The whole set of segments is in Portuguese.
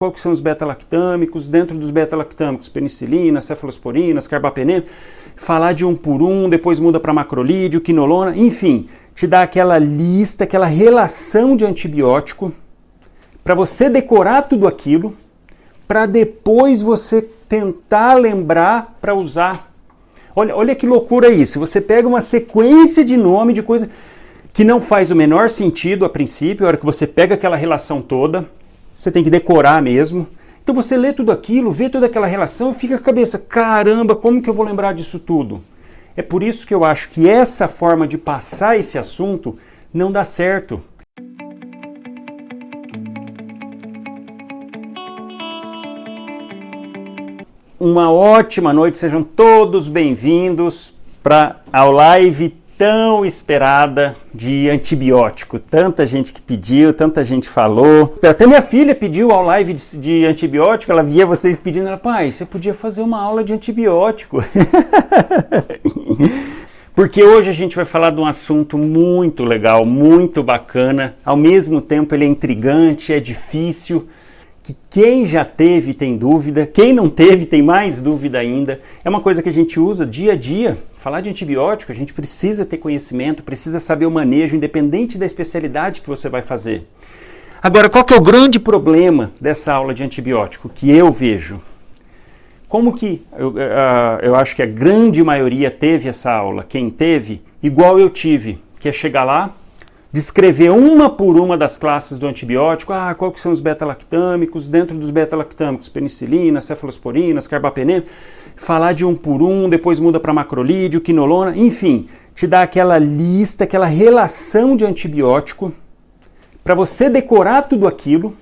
qual que são os beta-lactâmicos, dentro dos beta-lactâmicos, penicilina, cefalosporinas, carbapenema, falar de um por um, depois muda para macrolídeo, quinolona, enfim, te dá aquela lista, aquela relação de antibiótico, para você decorar tudo aquilo, para depois você tentar lembrar para usar. Olha que loucura isso, você pega uma sequência de nome de coisa que não faz o menor sentido a princípio, a hora que você pega aquela relação toda, você tem que decorar mesmo. Então você lê tudo aquilo, vê toda aquela relação e fica com a cabeça, caramba, como que eu vou lembrar disso tudo? É por isso que eu acho que essa forma de passar esse assunto não dá certo. Uma ótima noite, sejam todos bem-vindos para a live tão esperada de antibiótico. Tanta gente que pediu, tanta gente falou. Até minha filha pediu a live de antibiótico, ela via vocês pedindo, ela, pai, você podia fazer uma aula de antibiótico. Porque hoje a gente vai falar de um assunto muito legal, muito bacana, ao mesmo tempo ele é intrigante, é difícil, que quem já teve tem dúvida, quem não teve tem mais dúvida ainda. É uma coisa que a gente usa dia a dia. Falar de antibiótico, a gente precisa ter conhecimento, precisa saber o manejo, independente da especialidade que você vai fazer. Agora, qual que é o grande problema dessa aula de antibiótico que eu vejo? Como que eu acho que a grande maioria teve essa aula, quem teve, igual eu tive, que é chegar lá, descrever uma por uma das classes do antibiótico, qual que são os beta-lactâmicos, dentro dos beta-lactâmicos, penicilina, cefalosporinas, carbapenema, falar de um por um, depois muda para macrolídeo, quinolona, enfim, te dá aquela lista, aquela relação de antibiótico, para você decorar tudo aquilo,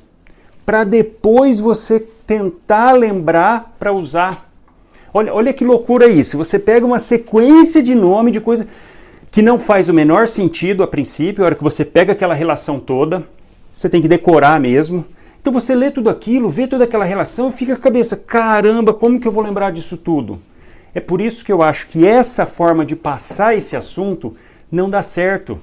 para depois você tentar lembrar para usar. Olha que loucura isso, você pega uma sequência de nome de coisa que não faz o menor sentido a princípio, a hora que você pega aquela relação toda, você tem que decorar mesmo. Então você lê tudo aquilo, vê toda aquela relação e fica com a cabeça, caramba, como que eu vou lembrar disso tudo? É por isso que eu acho que essa forma de passar esse assunto não dá certo.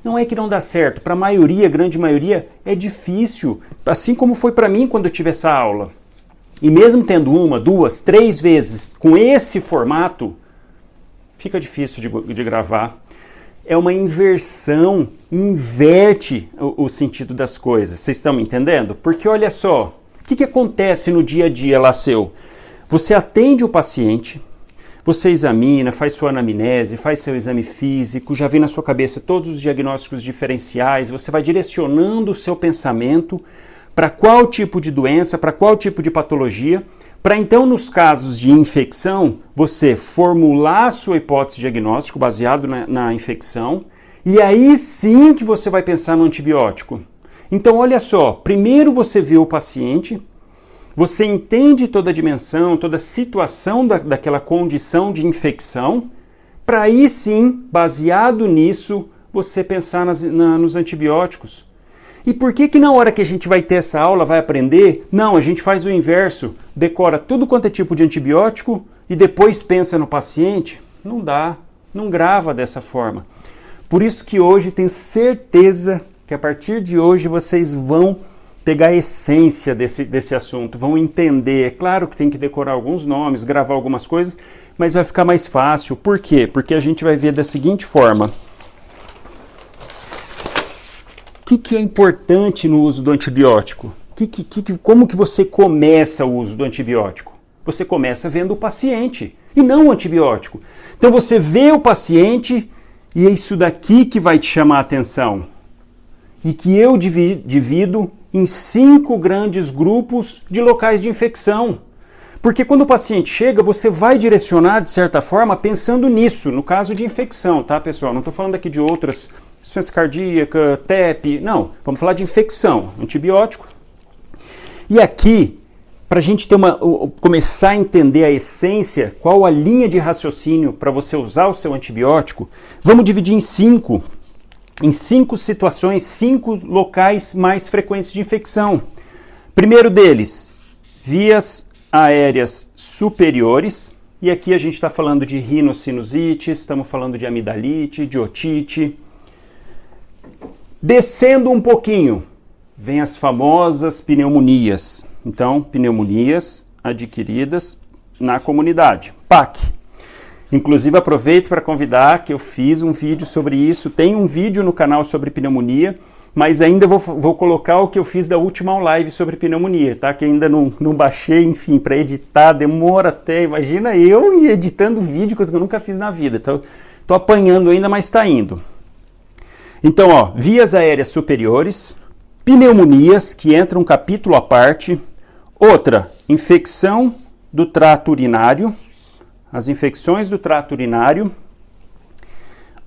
Não é que não dá certo, para a maioria, grande maioria, é difícil. Assim como foi para mim quando eu tive essa aula. E mesmo tendo uma, duas, três vezes com esse formato, fica difícil de gravar. É uma inversão, inverte o sentido das coisas. Vocês estão me entendendo? Porque olha só, o que acontece no dia a dia lá seu? Você atende o paciente, você examina, faz sua anamnese, faz seu exame físico, já vem na sua cabeça todos os diagnósticos diferenciais, você vai direcionando o seu pensamento para qual tipo de doença, para qual tipo de patologia, para então, nos casos de infecção, você formular a sua hipótese diagnóstico baseado na infecção, e aí sim que você vai pensar no antibiótico. Então, olha só, primeiro você vê o paciente, você entende toda a dimensão, toda a situação daquela condição de infecção, para aí sim, baseado nisso, você pensar nos antibióticos. E por que na hora que a gente vai ter essa aula, vai aprender? Não, a gente faz o inverso, decora tudo quanto é tipo de antibiótico e depois pensa no paciente? Não dá, não grava dessa forma. Por isso que hoje tenho certeza que a partir de hoje vocês vão pegar a essência desse assunto, vão entender. É claro que tem que decorar alguns nomes, gravar algumas coisas, mas vai ficar mais fácil. Por quê? Porque a gente vai ver da seguinte forma. O que é importante no uso do antibiótico? Como que você começa o uso do antibiótico? Você começa vendo o paciente e não o antibiótico. Então você vê o paciente e é isso daqui que vai te chamar a atenção. E que eu divido em 5 grandes grupos de locais de infecção. Porque quando o paciente chega, você vai direcionar, de certa forma, pensando nisso, no caso de infecção, tá, pessoal? Não estou falando aqui de outras insuficiência cardíaca, TEP, não, vamos falar de infecção, antibiótico. E aqui, para a gente começar a entender a essência, qual a linha de raciocínio para você usar o seu antibiótico, vamos dividir em 5 situações, 5 locais mais frequentes de infecção. Primeiro deles, vias aéreas superiores, e aqui a gente está falando de rinocinusite, estamos falando de amidalite, de otite. Descendo um pouquinho, vem as famosas pneumonias. Então, pneumonias adquiridas na comunidade. PAC. Inclusive, aproveito para convidar que eu fiz um vídeo sobre isso. Tem um vídeo no canal sobre pneumonia, mas ainda vou colocar o que eu fiz da última live sobre pneumonia, tá? Que ainda não baixei, enfim, para editar, demora até. Imagina eu editando vídeo, coisa que eu nunca fiz na vida. Então, tô apanhando ainda, mas está indo. Então, ó, vias aéreas superiores, pneumonias, que entra um capítulo à parte. Outra, infecção do trato urinário, as infecções do trato urinário.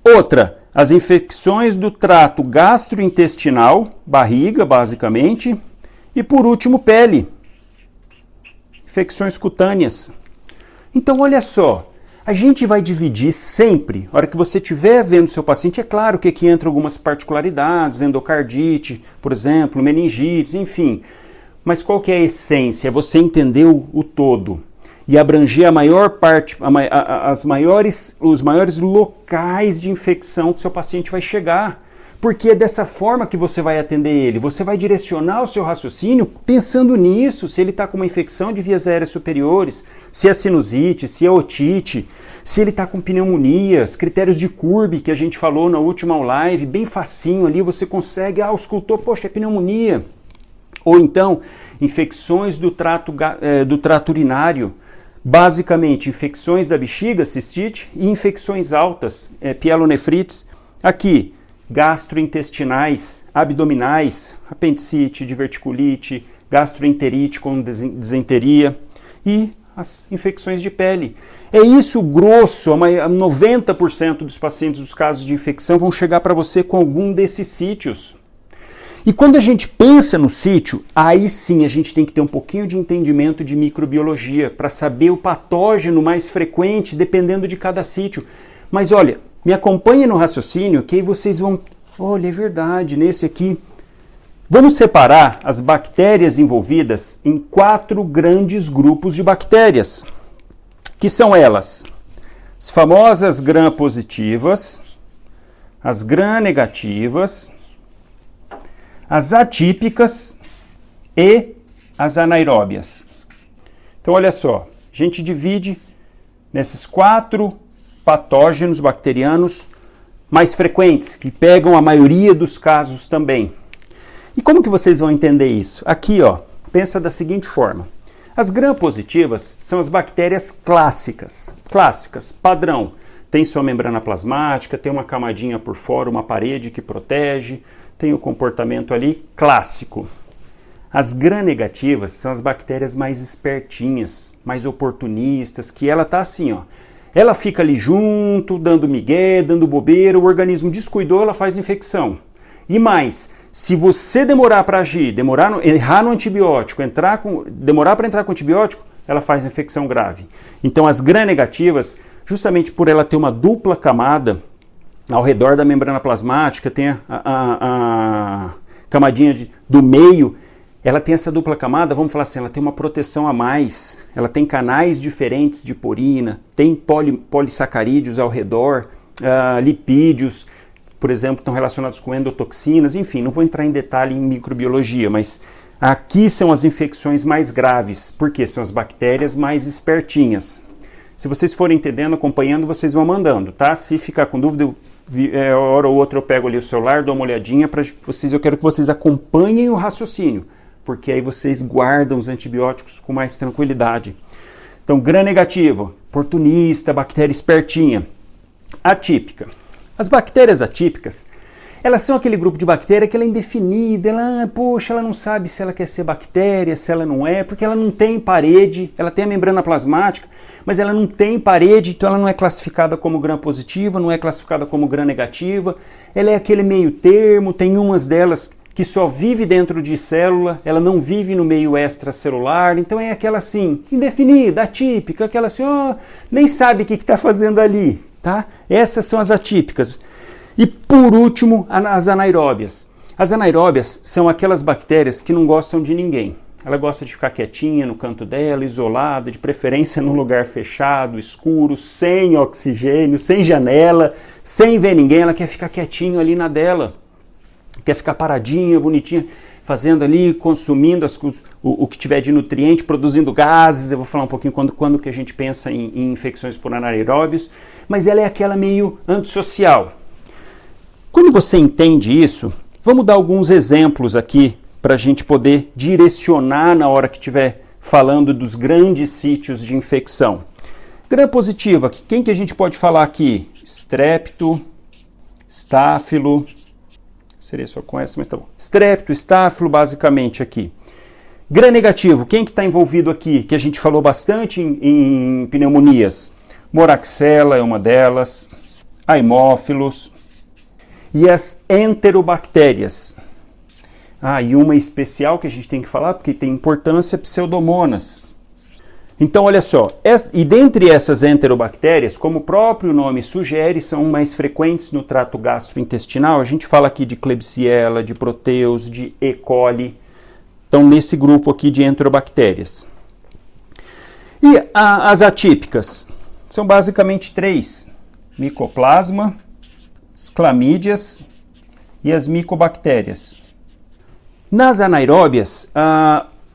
Outra, as infecções do trato gastrointestinal, barriga, basicamente. E por último, pele, infecções cutâneas. Então, olha só. A gente vai dividir sempre, a hora que você estiver vendo seu paciente, é claro que aqui entra algumas particularidades, endocardite, por exemplo, meningites, enfim. Mas qual que é a essência? É você entender o todo e abranger a maior parte, os maiores locais de infecção que seu paciente vai chegar. Porque é dessa forma que você vai atender ele. Você vai direcionar o seu raciocínio pensando nisso, se ele está com uma infecção de vias aéreas superiores, se é sinusite, se é otite, se ele está com pneumonias, critérios de Kurb que a gente falou na última live, bem facinho ali, você consegue, auscultou, poxa, é pneumonia. Ou então, infecções do trato urinário, basicamente infecções da bexiga, cistite, e infecções altas, pielonefrites. Aqui, gastrointestinais, abdominais, apendicite, diverticulite, gastroenterite com disenteria e as infecções de pele. É isso grosso, 90% dos pacientes dos casos de infecção vão chegar para você com algum desses sítios. E quando a gente pensa no sítio, aí sim a gente tem que ter um pouquinho de entendimento de microbiologia para saber o patógeno mais frequente dependendo de cada sítio. Mas olha, me acompanhe no raciocínio que aí vocês vão... Olha, é verdade, nesse aqui... Vamos separar as bactérias envolvidas em 4 grandes grupos de bactérias, que são elas, as famosas gram-positivas, as gram-negativas, as atípicas e as anaeróbias. Então, olha só, a gente divide nesses 4 patógenos bacterianos mais frequentes, que pegam a maioria dos casos também. E como que vocês vão entender isso? Aqui, ó, pensa da seguinte forma. As gram-positivas são as bactérias clássicas, padrão. Tem sua membrana plasmática, tem uma camadinha por fora, uma parede que protege, tem o comportamento ali clássico. As gram-negativas são as bactérias mais espertinhas, mais oportunistas, que ela tá assim, ó. Ela fica ali junto, dando migué, dando bobeira, o organismo descuidou, ela faz infecção. E mais, se você demorar para agir, errar no antibiótico, demorar para entrar com antibiótico, ela faz infecção grave. Então as gram-negativas, justamente por ela ter uma dupla camada ao redor da membrana plasmática, tem a camadinha do meio, ela tem essa dupla camada, vamos falar assim, ela tem uma proteção a mais, ela tem canais diferentes de porina, tem polissacarídeos ao redor, lipídios, por exemplo, estão relacionados com endotoxinas, enfim, não vou entrar em detalhe em microbiologia, mas aqui são as infecções mais graves, porque são as bactérias mais espertinhas. Se vocês forem entendendo, acompanhando, vocês vão mandando, tá? Se ficar com dúvida, hora ou outra eu pego ali o celular, dou uma olhadinha para vocês, eu quero que vocês acompanhem o raciocínio, porque aí vocês guardam os antibióticos com mais tranquilidade. Então, gram-negativo, oportunista, bactéria espertinha. Atípica. As bactérias atípicas, elas são aquele grupo de bactéria que ela é indefinida, ela não sabe se ela quer ser bactéria, se ela não é, porque ela não tem parede, ela tem a membrana plasmática, mas ela não tem parede, então ela não é classificada como gram-positiva, não é classificada como gram-negativa, ela é aquele meio termo, tem umas delas que só vive dentro de célula, ela não vive no meio extracelular, então é aquela assim, indefinida, atípica, aquela assim, nem sabe o que está fazendo ali. Tá? Essas são as atípicas. E por último, as anaeróbias. As anaeróbias são aquelas bactérias que não gostam de ninguém. Ela gosta de ficar quietinha no canto dela, isolada, de preferência num lugar fechado, escuro, sem oxigênio, sem janela, sem ver ninguém. Ela quer ficar quietinho ali na dela. Quer ficar paradinha, bonitinha. fazendo ali, consumindo o que tiver de nutriente, produzindo gases. Eu vou falar um pouquinho quando que a gente pensa em infecções por anaeróbios, mas ela é aquela meio antissocial. Quando você entende isso, vamos dar alguns exemplos aqui para a gente poder direcionar na hora que estiver falando dos grandes sítios de infecção. Gram-positiva, quem que a gente pode falar aqui? Estrépito, estáfilo, seria só com essa, mas tá bom. Estrépito, estáfilo, basicamente aqui. Gram-negativo, quem que está envolvido aqui? Que a gente falou bastante em pneumonias. Moraxella é uma delas, haemófilos e as enterobactérias. E uma especial que a gente tem que falar, porque tem importância, pseudomonas. Então, olha só, e dentre essas enterobactérias, como o próprio nome sugere, são mais frequentes no trato gastrointestinal. A gente fala aqui de Klebsiella, de Proteus, de E. coli. Estão nesse grupo aqui de enterobactérias. E as atípicas? São basicamente 3. Micoplasma, as clamídias e as micobactérias. Nas anaeróbias,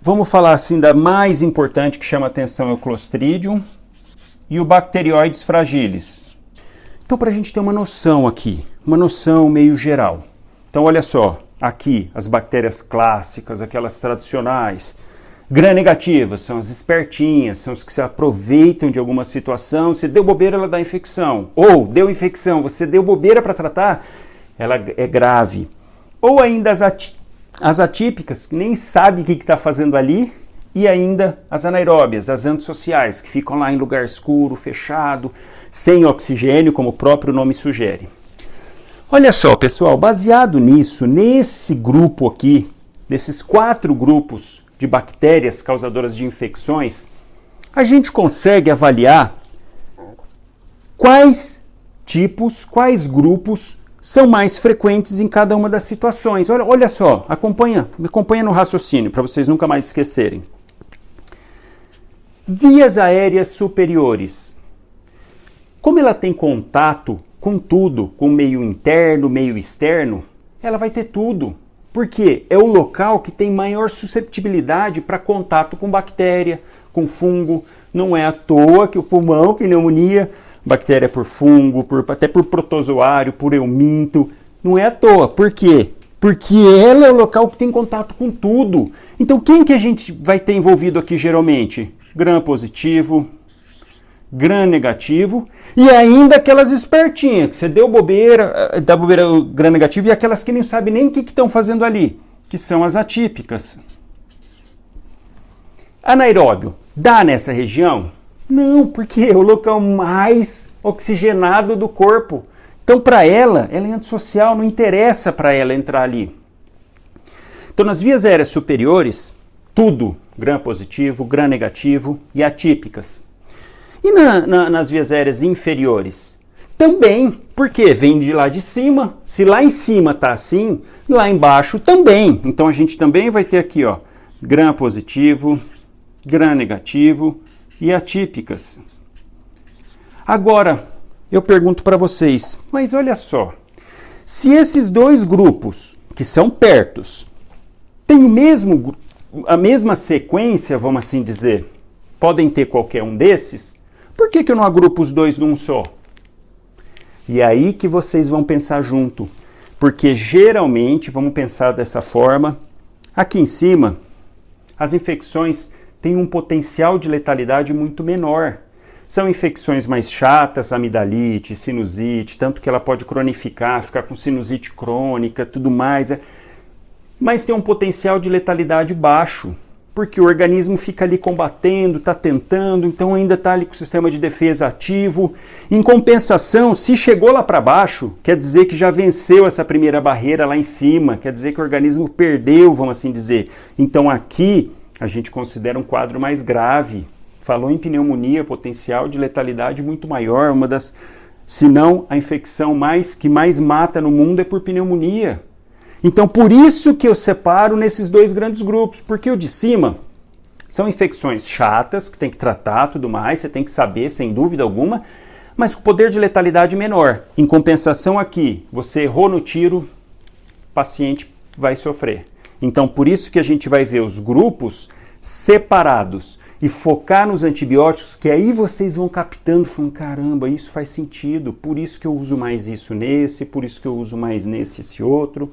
vamos falar assim da mais importante que chama atenção é o Clostridium e o Bacteroides fragilis. Então, para a gente ter uma noção aqui, uma noção meio geral. Então, olha só, aqui as bactérias clássicas, aquelas tradicionais. Gram-negativas são as espertinhas, são as que se aproveitam de alguma situação. Você deu bobeira, ela dá infecção. Ou deu infecção, você deu bobeira para tratar, ela é grave. Ou ainda as atípicas, que nem sabe o que está fazendo ali, e ainda as anaeróbias, as antissociais, que ficam lá em lugar escuro, fechado, sem oxigênio, como o próprio nome sugere. Olha só, pessoal, baseado nisso, nesse grupo aqui, desses 4 grupos de bactérias causadoras de infecções, a gente consegue avaliar quais tipos, quais grupos são mais frequentes em cada uma das situações. Olha só, me acompanha no raciocínio, para vocês nunca mais esquecerem. Vias aéreas superiores. Como ela tem contato com tudo, com meio interno, meio externo, ela vai ter tudo. Porque é o local que tem maior susceptibilidade para contato com bactéria, com fungo. Não é à toa que o pulmão, pneumonia, bactéria por fungo, até por protozoário, por euminto. Não é à toa. Por quê? Porque ela é o local que tem contato com tudo. Então quem que a gente vai ter envolvido aqui geralmente? Gram-positivo, Gram-negativo e ainda aquelas espertinhas, que você deu bobeira, dá bobeira Gram-negativo e aquelas que não sabem nem o que estão fazendo ali, que são as atípicas. Anaeróbio, dá nessa região? Não, porque é o local mais oxigenado do corpo. Então, para ela é antissocial, não interessa para ela entrar ali. Então, nas vias aéreas superiores, tudo Gram-positivo, Gram-negativo e atípicas. E nas vias aéreas inferiores? Também, porque vem de lá de cima. Se lá em cima está assim, lá embaixo também. Então a gente também vai ter aqui, ó, Gram-positivo, Gram-negativo e atípicas. Agora, eu pergunto para vocês, mas olha só, se esses 2 grupos, que são pertos, têm a mesma sequência, vamos assim dizer, podem ter qualquer um desses, por que eu não agrupo os 2 num só? E é aí que vocês vão pensar junto. Porque geralmente, vamos pensar dessa forma, aqui em cima, as infecções têm um potencial de letalidade muito menor. São infecções mais chatas, amidalite, sinusite, tanto que ela pode cronificar, ficar com sinusite crônica, tudo mais. Mas tem um potencial de letalidade baixo. Porque o organismo fica ali combatendo, está tentando, então ainda está ali com o sistema de defesa ativo. Em compensação, se chegou lá para baixo, quer dizer que já venceu essa primeira barreira lá em cima, quer dizer que o organismo perdeu, vamos assim dizer. Então aqui a gente considera um quadro mais grave. Falou em pneumonia, potencial de letalidade muito maior, uma das, se não a infecção que mais mata no mundo é por pneumonia. Então, por isso que eu separo nesses 2 grandes grupos, porque o de cima são infecções chatas, que tem que tratar, tudo mais, você tem que saber, sem dúvida alguma, mas com poder de letalidade menor. Em compensação aqui, você errou no tiro, o paciente vai sofrer. Então, por isso que a gente vai ver os grupos separados e focar nos antibióticos, que aí vocês vão captando, falando, caramba, isso faz sentido, por isso que eu uso mais isso nesse, por isso que eu uso mais nesse, esse outro.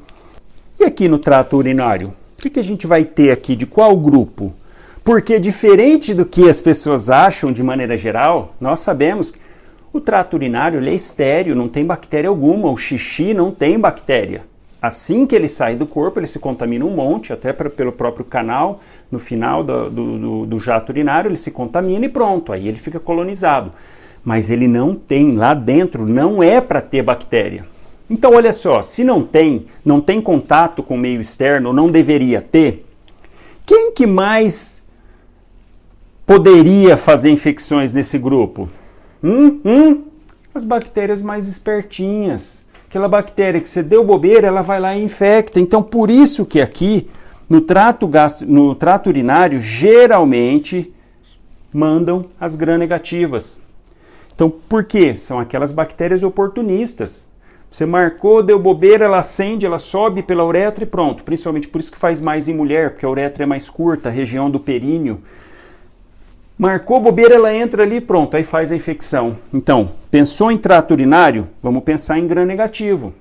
E aqui no trato urinário, o que a gente vai ter aqui, de qual grupo? Porque diferente do que as pessoas acham de maneira geral, nós sabemos que o trato urinário ele é estéril, não tem bactéria alguma, o xixi não tem bactéria. Assim que ele sai do corpo, ele se contamina um monte, até pelo próprio canal, no final do jato urinário, ele se contamina e pronto, aí ele fica colonizado. Mas ele não tem, lá dentro, não é para ter bactéria. Então, olha só, se não tem contato com o meio externo, não deveria ter, quem que mais poderia fazer infecções nesse grupo? As bactérias mais espertinhas. Aquela bactéria que você deu bobeira, ela vai lá e infecta. Então, por isso que aqui, no trato urinário, geralmente mandam as gram-negativas. Então, por quê? São aquelas bactérias oportunistas. Você marcou, deu bobeira, ela acende, ela sobe pela uretra e pronto. Principalmente por isso que faz mais em mulher, porque a uretra é mais curta, a região do períneo. Marcou bobeira, ela entra ali, pronto, aí faz a infecção. Então, pensou em trato urinário? Vamos pensar em gram-negativo.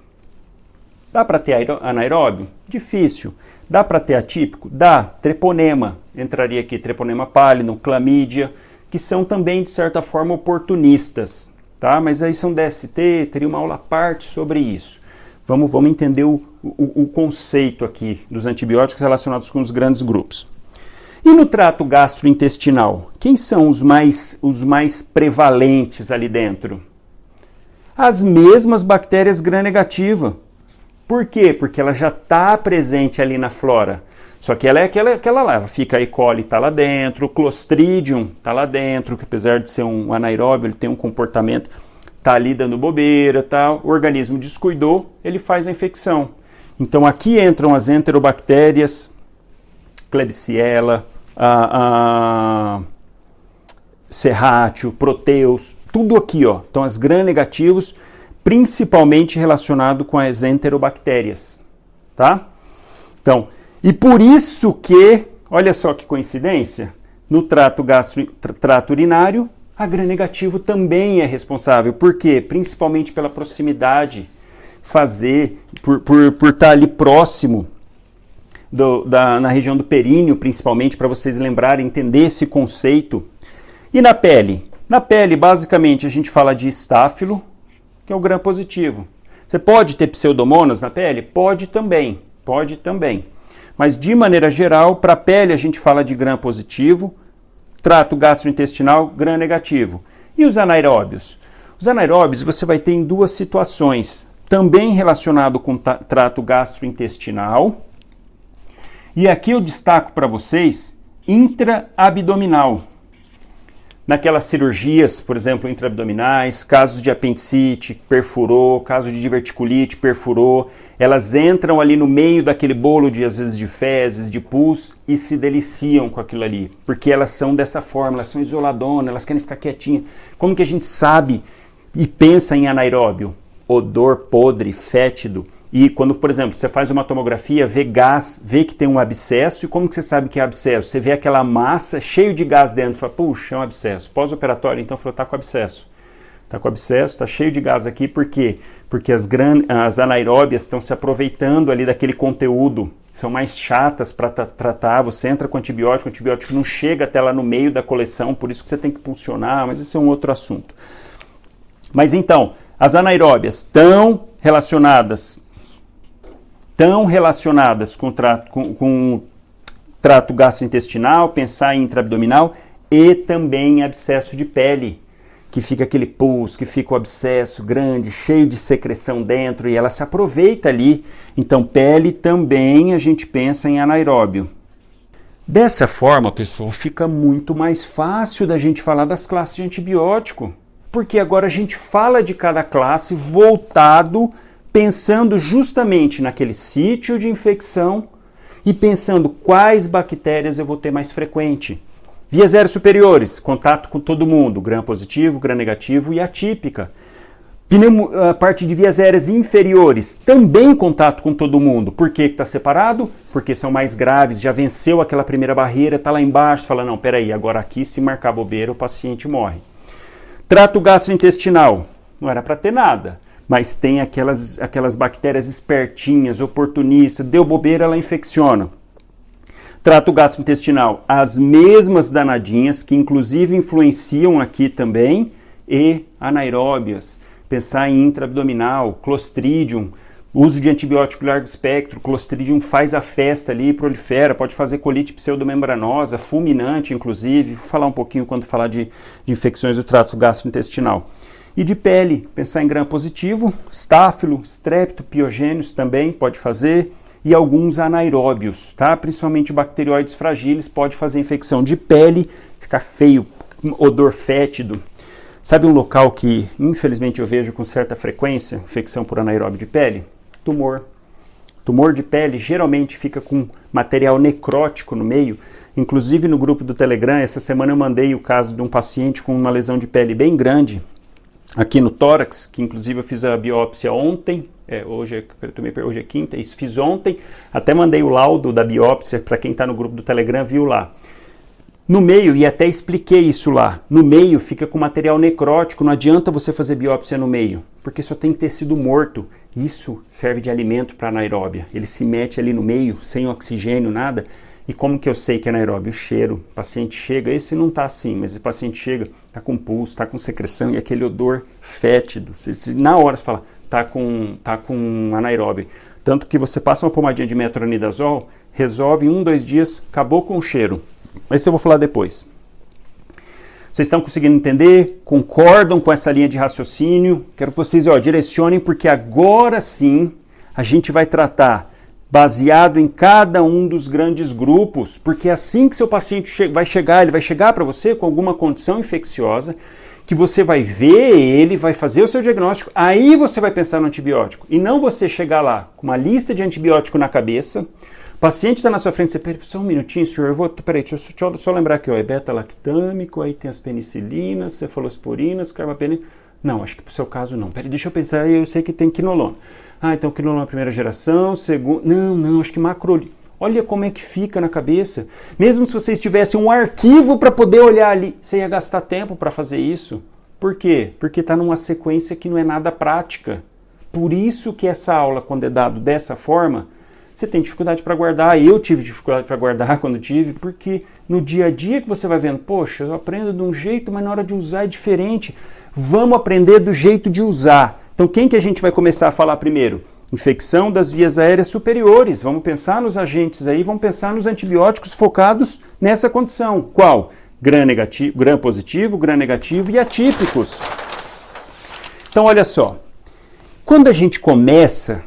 Dá para ter anaeróbio? Difícil. Dá para ter atípico? Dá. Treponema. Entraria aqui treponema pallidum, clamídia, que são também, de certa forma, oportunistas. Tá? Mas aí são DST, teria uma aula à parte sobre isso. Vamos entender o conceito aqui dos antibióticos relacionados com os grandes grupos. E no trato gastrointestinal, quem são os mais prevalentes ali dentro? As mesmas bactérias gram-negativa. Por quê? Porque ela já está presente ali na flora. Só que ela é aquela lá, ela fica a E. coli está lá dentro, o Clostridium está lá dentro, que apesar de ser um anaeróbio, ele tem um comportamento, está ali dando bobeira, tá? O organismo descuidou, ele faz a infecção. Então aqui entram as enterobactérias, Klebsiella, Serratio, Proteus, tudo aqui, ó. Então as gram-negativos, principalmente relacionado com as enterobactérias, tá? Então, e por isso que, olha só que coincidência, no trato urinário, a gram-negativo também é responsável. Por quê? Principalmente pela proximidade, por estar ali próximo na região do períneo, principalmente, para vocês lembrarem, entender esse conceito. E na pele? Na pele, basicamente, a gente fala de estáfilo, que é o gram-positivo. Você pode ter pseudomonas na pele? Pode também. Mas, de maneira geral, para a pele, a gente fala de gram-positivo, trato gastrointestinal, gram-negativo. E os anaeróbios? Os anaeróbios você vai ter em duas situações, também relacionado com trato gastrointestinal. E aqui eu destaco para vocês intraabdominal. Naquelas cirurgias, por exemplo, intraabdominais, casos de apendicite, perfurou, caso de diverticulite, perfurou, elas entram ali no meio daquele bolo de, às vezes, de fezes, de pus e se deliciam com aquilo ali, porque elas são dessa forma, elas são isoladonas, elas querem ficar quietinhas. Como que a gente sabe e pensa em anaeróbio? Odor podre, fétido. E quando, por exemplo, você faz uma tomografia, vê gás, vê que tem um abscesso, e como que você sabe que é abscesso? Você vê aquela massa cheio de gás dentro, fala, puxa, é um abscesso. Pós-operatório, então, falou, tá com abscesso. Tá com abscesso, tá cheio de gás aqui, por quê? Porque as anaeróbias estão se aproveitando ali daquele conteúdo, são mais chatas para tratar, você entra com antibiótico, o antibiótico não chega até lá no meio da coleção, por isso que você tem que puncionar, mas esse é um outro assunto. Mas então, as anaeróbias estão relacionadas com trato gastrointestinal, pensar em intraabdominal e também abscesso de pele, que fica aquele pus, que fica o abscesso grande, cheio de secreção dentro e ela se aproveita ali. Então, pele também a gente pensa em anaeróbio. Dessa forma, pessoal, fica muito mais fácil da gente falar das classes de antibiótico, porque agora a gente fala de cada classe voltado pensando justamente naquele sítio de infecção e pensando quais bactérias eu vou ter mais frequente. Vias aéreas superiores, contato com todo mundo, gram-positivo, gram-negativo e atípica. A parte de vias aéreas inferiores, também contato com todo mundo. Por que está separado? Porque são mais graves, já venceu aquela primeira barreira, está lá embaixo, fala, não, peraí, agora aqui se marcar bobeira o paciente morre. Trato gastrointestinal, não era para ter nada, mas tem aquelas bactérias espertinhas, oportunistas, deu bobeira, ela infecciona. Trato gastrointestinal, as mesmas danadinhas, que inclusive influenciam aqui também, e anaeróbias. Pensar em intraabdominal, Clostridium, uso de antibiótico largo espectro, Clostridium faz a festa ali, prolifera, pode fazer colite pseudomembranosa, fulminante inclusive, vou falar um pouquinho quando falar de infecções do trato gastrointestinal. E de pele, pensar em gram positivo, estáfilo, estrepto, piogênios também pode fazer, e alguns anaeróbios, tá? Principalmente bacterióides fragiles, pode fazer infecção de pele, ficar feio, odor fétido. Sabe um local que, infelizmente, eu vejo com certa frequência, infecção por anaeróbio de pele? Tumor. Tumor de pele geralmente fica com material necrótico no meio. Inclusive no grupo do Telegram, essa semana eu mandei o caso de um paciente com uma lesão de pele bem grande, aqui no tórax, que inclusive eu fiz a biópsia ontem, hoje é quinta, isso fiz ontem, até mandei o laudo da biópsia, para quem está no grupo do Telegram viu lá. No meio, e até expliquei isso lá, no meio fica com material necrótico, não adianta você fazer biópsia no meio, porque só tem tecido morto. Isso serve de alimento para a anaeróbia. Ele se mete ali no meio, sem oxigênio, nada. E como que eu sei que é anaeróbio? O cheiro. O paciente chega, esse não está assim, mas o paciente chega, está com pulso, está com secreção e aquele odor fétido. Na hora você fala, está com anaeróbio. Tanto que você passa uma pomadinha de metronidazol, resolve em 1-2 dias, acabou com o cheiro. Mas isso eu vou falar depois. Vocês estão conseguindo entender? Concordam com essa linha de raciocínio? Quero que vocês direcionem, porque agora sim a gente vai tratar baseado em cada um dos grandes grupos, porque é assim que seu paciente vai chegar para você com alguma condição infecciosa, que você vai ver ele, vai fazer o seu diagnóstico, aí você vai pensar no antibiótico. E não você chegar lá com uma lista de antibiótico na cabeça, o paciente está na sua frente, você pera só um minutinho, senhor, deixa eu só lembrar aqui, é beta-lactâmico, aí tem as penicilinas, cefalosporinas, carbapenem. Não, acho que pro seu caso não. Peraí, deixa eu pensar, eu sei que tem quinolona. Então quinolona primeira geração, segunda... Não, acho que macrolide. Olha como é que fica na cabeça. Mesmo se vocês tivessem um arquivo para poder olhar ali, você ia gastar tempo para fazer isso. Por quê? Porque está numa sequência que não é nada prática. Por isso que essa aula, quando é dado dessa forma, você tem dificuldade para guardar. Eu tive dificuldade para guardar quando tive, porque no dia a dia que você vai vendo, poxa, eu aprendo de um jeito, mas na hora de usar é diferente. Vamos aprender do jeito de usar. Então quem que a gente vai começar a falar primeiro? Infecção das vias aéreas superiores. Vamos pensar nos agentes aí, vamos pensar nos antibióticos focados nessa condição. Qual? Gram negativo, gram positivo, gram negativo e atípicos. Então olha só, quando a gente começa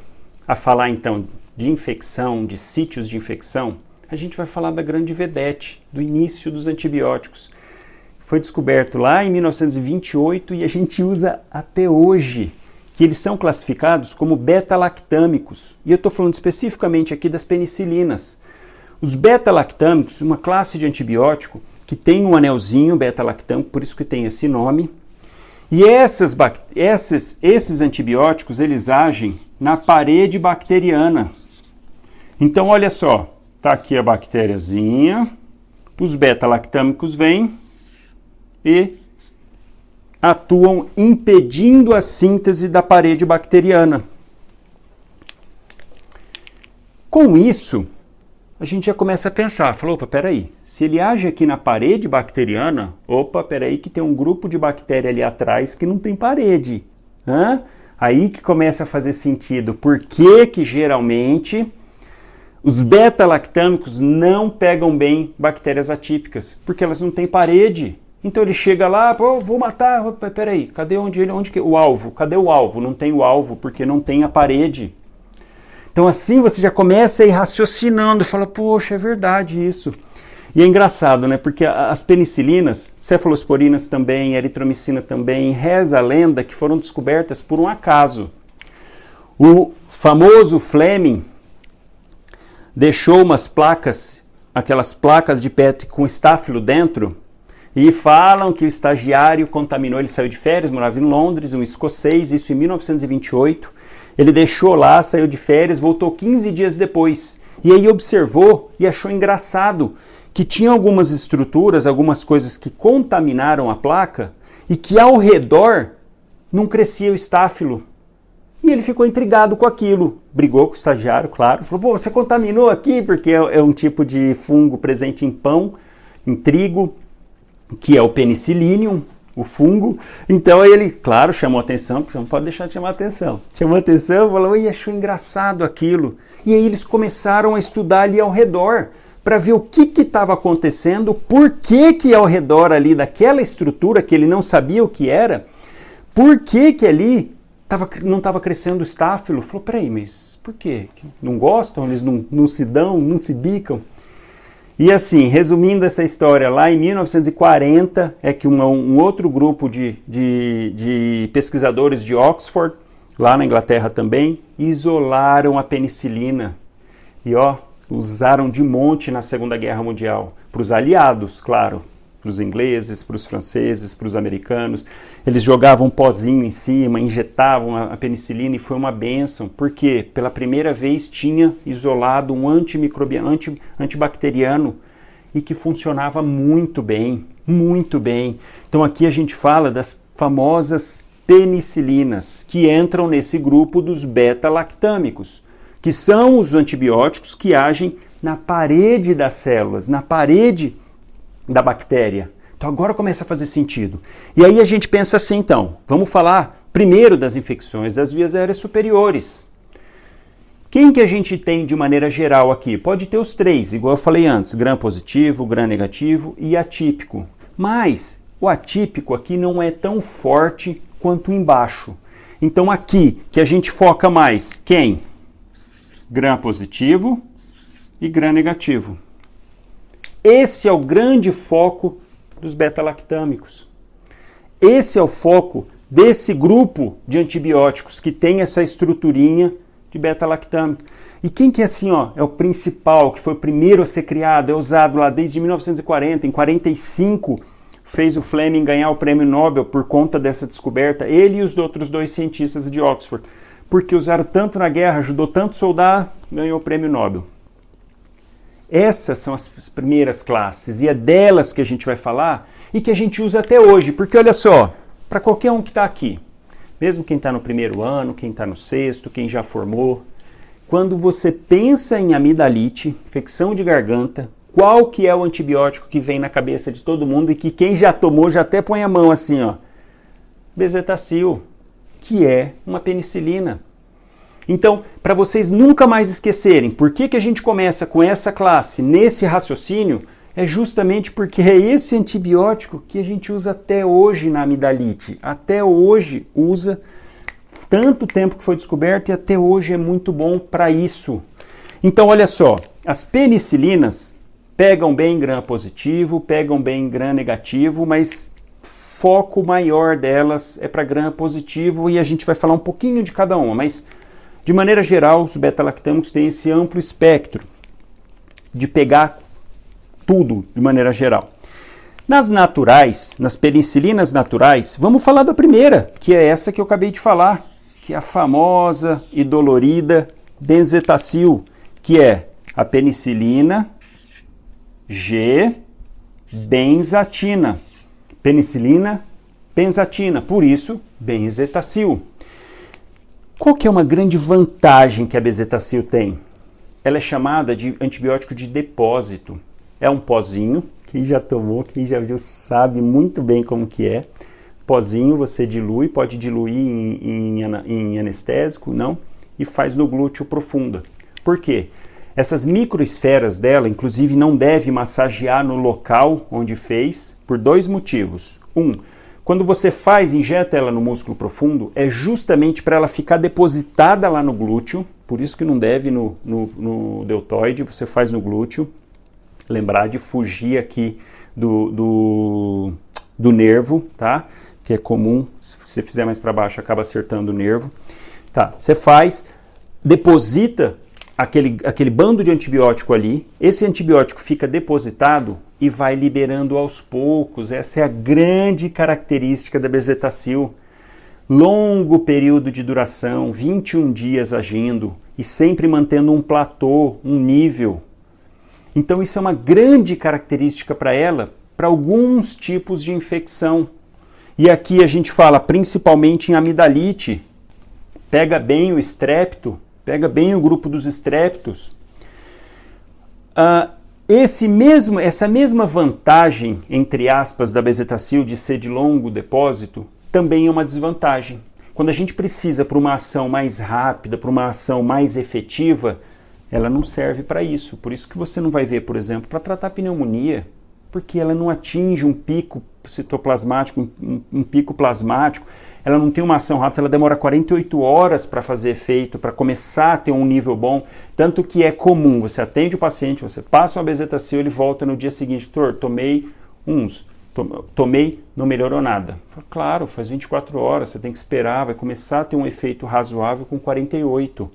a falar então de infecção, de sítios de infecção, a gente vai falar da grande vedete, do início dos antibióticos. Foi descoberto lá em 1928 e a gente usa até hoje, que eles são classificados como beta-lactâmicos. E eu estou falando especificamente aqui das penicilinas. Os beta-lactâmicos, uma classe de antibiótico que tem um anelzinho beta-lactâmico, por isso que tem esse nome. E esses antibióticos, eles agem na parede bacteriana. Então, olha só, tá aqui a bactériazinha, os beta-lactâmicos vêm e atuam impedindo a síntese da parede bacteriana. Com isso, a gente já começa a pensar, falou, opa, peraí, se ele age aqui na parede bacteriana, opa, peraí que tem um grupo de bactéria ali atrás que não tem parede. Aí que começa a fazer sentido, por que geralmente os beta-lactâmicos não pegam bem bactérias atípicas, porque elas não têm parede. Então ele chega lá, vou matar, peraí, cadê o alvo? Cadê o alvo? Não tem o alvo, porque não tem a parede. Então assim você já começa a ir raciocinando, fala, poxa, é verdade isso. E é engraçado, né, porque as penicilinas, cefalosporinas também, eritromicina também, reza a lenda que foram descobertas por um acaso. O famoso Fleming deixou umas placas, aquelas placas de Petri com estáfilo dentro, E falam que o estagiário contaminou, ele saiu de férias, morava em Londres, um escocês, isso em 1928. Ele deixou lá, saiu de férias, voltou 15 dias depois. E aí observou e achou engraçado que tinha algumas estruturas, algumas coisas que contaminaram a placa e que ao redor não crescia o estáfilo. E ele ficou intrigado com aquilo, brigou com o estagiário, claro, falou, pô, você contaminou aqui, porque é um tipo de fungo presente em pão, em trigo, que é o penicillium, o fungo. Então ele, claro, chamou atenção, porque você não pode deixar de chamar atenção. Chamou atenção, falou, e achou engraçado aquilo. E aí eles começaram a estudar ali ao redor, para ver o que estava acontecendo, por que ao redor ali daquela estrutura que ele não sabia o que era, por que ali não estava crescendo o estáfilo. Falou, peraí, mas por quê? Não gostam? Eles não se dão, não se bicam? E assim, resumindo essa história, lá em 1940 é que um outro grupo de pesquisadores de Oxford, lá na Inglaterra também, isolaram a penicilina. E usaram de monte na Segunda Guerra Mundial. Para os aliados, claro. Para os ingleses, para os franceses, para os americanos. Eles jogavam um pozinho em cima, injetavam a penicilina e foi uma bênção, porque pela primeira vez tinha isolado um antimicrobiano, antibacteriano e que funcionava muito bem, muito bem. Então aqui a gente fala das famosas penicilinas, que entram nesse grupo dos beta-lactâmicos, que são os antibióticos que agem na parede das células, na parede da bactéria. Então agora começa a fazer sentido. E aí a gente pensa assim, então, vamos falar primeiro das infecções das vias aéreas superiores. Quem que a gente tem de maneira geral aqui? Pode ter os três, igual eu falei antes, gram positivo, gram negativo e atípico. Mas o atípico aqui não é tão forte quanto embaixo. Então aqui que a gente foca mais, quem? Gram positivo e gram negativo. Esse é o grande foco dos beta-lactâmicos. Esse é o foco desse grupo de antibióticos que tem essa estruturinha de beta-lactâmico. E quem que é assim, é o principal, que foi o primeiro a ser criado, é usado lá desde 1940, em 45 fez o Fleming ganhar o prêmio Nobel por conta dessa descoberta, ele e os outros dois cientistas de Oxford, porque usaram tanto na guerra, ajudou tanto soldado, ganhou o prêmio Nobel. Essas são as primeiras classes e é delas que a gente vai falar e que a gente usa até hoje, porque olha só, para qualquer um que está aqui, mesmo quem está no primeiro ano, quem está no sexto, quem já formou, quando você pensa em amidalite, infecção de garganta, qual que é o antibiótico que vem na cabeça de todo mundo e que quem já tomou já até põe a mão assim, Bezetacil, que é uma penicilina. Então, para vocês nunca mais esquecerem por que a gente começa com essa classe nesse raciocínio, é justamente porque é esse antibiótico que a gente usa até hoje na amidalite. Até hoje usa, tanto tempo que foi descoberto e até hoje é muito bom para isso. Então, olha só, as penicilinas pegam bem gram positivo, pegam bem gram negativo, mas foco maior delas é para gram positivo e a gente vai falar um pouquinho de cada uma, mas de maneira geral, os beta-lactâmicos têm esse amplo espectro de pegar tudo de maneira geral. Nas naturais, nas penicilinas naturais, vamos falar da primeira, que é essa que eu acabei de falar, que é a famosa e dolorida Benzetacil, que é a penicilina G-benzatina. Penicilina benzatina, por isso, Benzetacil. Qual que é uma grande vantagem que a Bezetacil tem? Ela é chamada de antibiótico de depósito. É um pozinho, quem já tomou, quem já viu sabe muito bem como que é. Pozinho você dilui, pode diluir em anestésico, não? E faz no glúteo profunda. Por quê? Essas microesferas dela, inclusive, não deve massagear no local onde fez, por dois motivos. Quando você injeta ela no músculo profundo, é justamente para ela ficar depositada lá no glúteo, por isso que não deve no deltoide, você faz no glúteo. Lembrar de fugir aqui do nervo, tá? Que é comum, se você fizer mais para baixo, acaba acertando o nervo. Tá, você deposita aquele bando de antibiótico ali, esse antibiótico fica depositado e vai liberando aos poucos. Essa é a grande característica da bezetacil. Longo período de duração, 21 dias agindo e sempre mantendo um platô, um nível. Então isso é uma grande característica para ela, para alguns tipos de infecção. E aqui a gente fala principalmente em amidalite. Pega bem o estrépito, pega bem o grupo dos estréptos. Essa mesma vantagem, entre aspas, da bezetacil de ser de longo depósito, também é uma desvantagem. Quando a gente precisa para uma ação mais rápida, para uma ação mais efetiva, ela não serve para isso. Por isso que você não vai ver, por exemplo, para tratar pneumonia, porque ela não atinge um pico citoplasmático, um pico plasmático, ela não tem uma ação rápida, ela demora 48 horas para fazer efeito, para começar a ter um nível bom, tanto que é comum, você atende o paciente, você passa uma bezetacil, ele volta no dia seguinte, doutor, tomei, não melhorou nada. Claro, faz 24 horas, você tem que esperar, vai começar a ter um efeito razoável com 48.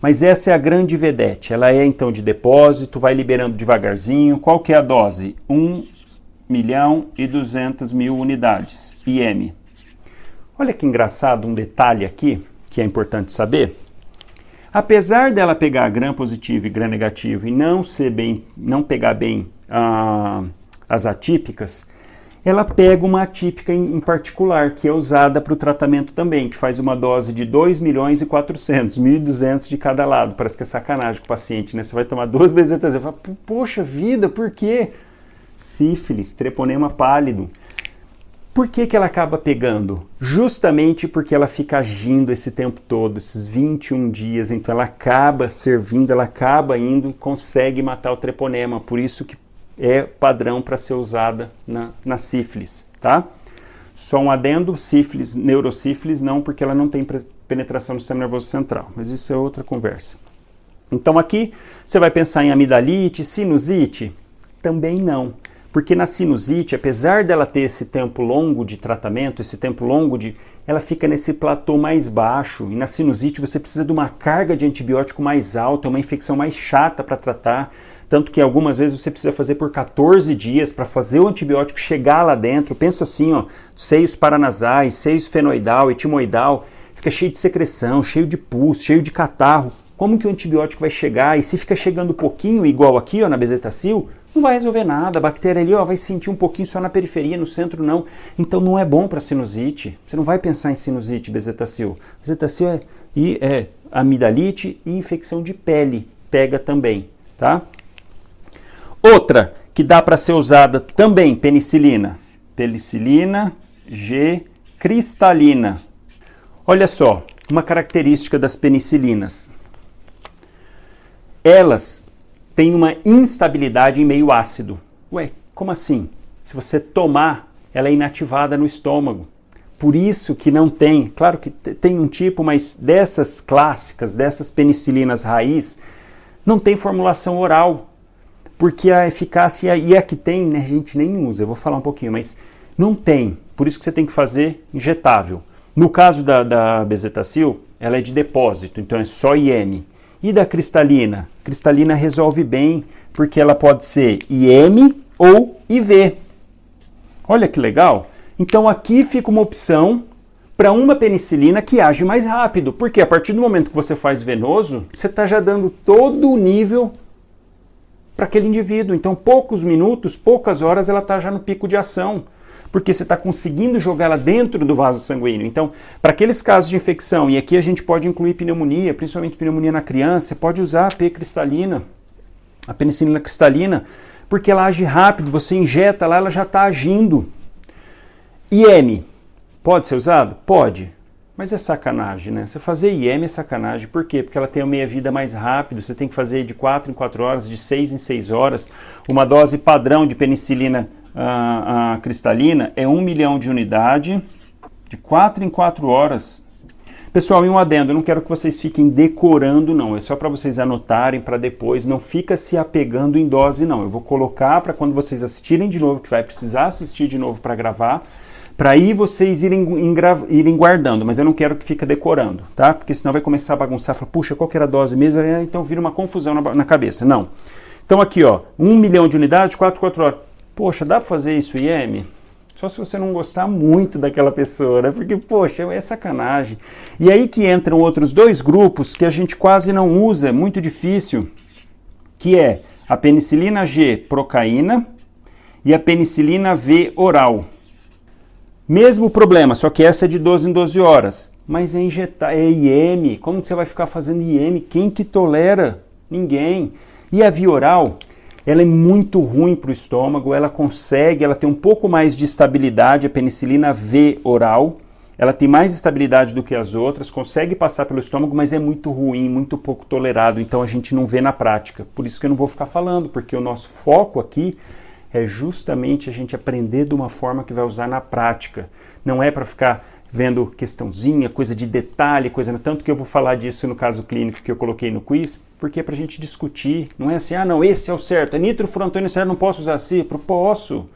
Mas essa é a grande vedete, ela é então de depósito, vai liberando devagarzinho. Qual que é a dose? 1.200.000 unidades, IM. Olha que engraçado, um detalhe aqui, que é importante saber. Apesar dela pegar gram positivo e gram negativo e não pegar bem as atípicas, ela pega uma atípica em particular, que é usada para o tratamento também, que faz uma dose de 2.400.000, 1.200 de cada lado. Parece que é sacanagem com o paciente, né? Você vai tomar 2 bezetacil, fala, poxa vida, por quê? Sífilis, treponema pálido. Por que ela acaba pegando? Justamente porque ela fica agindo esse tempo todo, esses 21 dias, então ela acaba servindo, ela acaba indo e consegue matar o treponema, por isso que é padrão para ser usada na sífilis, tá? Só um adendo, sífilis, neurosífilis não, porque ela não tem penetração no sistema nervoso central, mas isso é outra conversa. Então aqui você vai pensar em amidalite, sinusite? Também não, porque na sinusite, apesar dela ter esse tempo longo de tratamento, ela fica nesse platô mais baixo, e na sinusite você precisa de uma carga de antibiótico mais alta, é uma infecção mais chata para tratar, tanto que algumas vezes você precisa fazer por 14 dias para fazer o antibiótico chegar lá dentro. Pensa assim, ó, seios paranasais, seios esfenoidal, etimoidal, fica cheio de secreção, cheio de pus, cheio de catarro. Como que o antibiótico vai chegar? E se fica chegando pouquinho, igual aqui, ó, na bezetacil, não vai resolver nada. A bactéria ali, ó, vai sentir um pouquinho só na periferia, no centro não. Então não é bom para sinusite. Você não vai pensar em sinusite, bezetacil. Bezetacil é amidalite e infecção de pele. Pega também, tá? Outra que dá para ser usada também, penicilina. Penicilina G cristalina. Olha só, uma característica das penicilinas. Elas têm uma instabilidade em meio ácido. Ué, como assim? Se você tomar, ela é inativada no estômago. Por isso que não tem, claro que tem um tipo, mas dessas clássicas, dessas penicilinas raiz, não tem formulação oral. Porque a eficácia, e a que tem, né, a gente nem usa, eu vou falar um pouquinho, mas não tem. Por isso que você tem que fazer injetável. No caso da bezetacil, ela é de depósito, então é só IM. E da cristalina? Cristalina resolve bem, porque ela pode ser IM ou IV. Olha que legal. Então aqui fica uma opção para uma penicilina que age mais rápido. Porque a partir do momento que você faz venoso, você está já dando todo o nível para aquele indivíduo. Então, poucos minutos, poucas horas, ela está já no pico de ação, porque você está conseguindo jogá-la dentro do vaso sanguíneo. Então, para aqueles casos de infecção, e aqui a gente pode incluir pneumonia, principalmente pneumonia na criança, você pode usar a P-cristalina, a penicilina cristalina, porque ela age rápido, você injeta lá, ela já está agindo. IM, pode ser usado? Pode. Mas é sacanagem, né? Você fazer IM é sacanagem. Por quê? Porque ela tem uma meia-vida mais rápido. Você tem que fazer de 4 em 4 horas, de 6 em 6 horas. Uma dose padrão de penicilina cristalina é 1 milhão de unidade, de 4 em 4 horas. Pessoal, e um adendo, eu não quero que vocês fiquem decorando, não. É só para vocês anotarem para depois. Não fica se apegando em dose, não. Eu vou colocar para quando vocês assistirem de novo, que vai precisar assistir de novo para gravar. Para aí vocês irem guardando, mas eu não quero que fique decorando, tá? Porque senão vai começar a bagunçar, fala, puxa, qual que era a dose mesmo? Então vira uma confusão na cabeça. Não. Então aqui, ó, 1 milhão de unidades, 4 horas. Poxa, dá para fazer isso, IM? Só se você não gostar muito daquela pessoa, né? Porque, poxa, é sacanagem. E aí que entram outros 2 grupos que a gente quase não usa, é muito difícil, que é a penicilina G procaína e a penicilina V oral. Mesmo problema, só que essa é de 12 em 12 horas. Mas é injetar, é IM. Como que você vai ficar fazendo IM? Quem que tolera? Ninguém. E a via oral, ela é muito ruim para o estômago, ela tem um pouco mais de estabilidade, a penicilina V oral, ela tem mais estabilidade do que as outras, consegue passar pelo estômago, mas é muito ruim, muito pouco tolerado, então a gente não vê na prática. Por isso que eu não vou ficar falando, porque o nosso foco aqui é justamente a gente aprender de uma forma que vai usar na prática. Não é para ficar vendo questãozinha, coisa de detalhe, tanto que eu vou falar disso no caso clínico que eu coloquei no quiz, porque é para a gente discutir. Não é assim, não, esse é o certo, é nitrofurantônio certo, não posso usar cipro? Posso.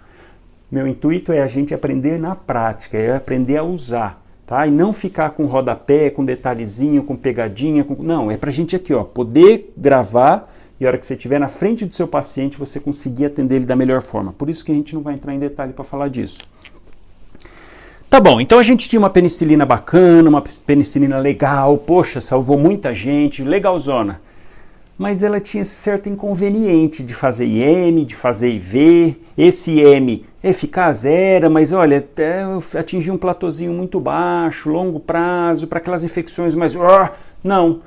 Meu intuito é a gente aprender na prática, é aprender a usar, tá? E não ficar com rodapé, com detalhezinho, com pegadinha, não, é para a gente aqui, ó, poder gravar e a hora que você estiver na frente do seu paciente, você conseguir atender ele da melhor forma. Por isso que a gente não vai entrar em detalhe para falar disso. Tá bom, então a gente tinha uma penicilina bacana, uma penicilina legal, poxa, salvou muita gente, legalzona. Mas ela tinha esse certo inconveniente de fazer IM, de fazer IV. Esse IM eficaz era, mas olha, atingiu um platôzinho muito baixo, longo prazo, para aquelas infecções mais... Não.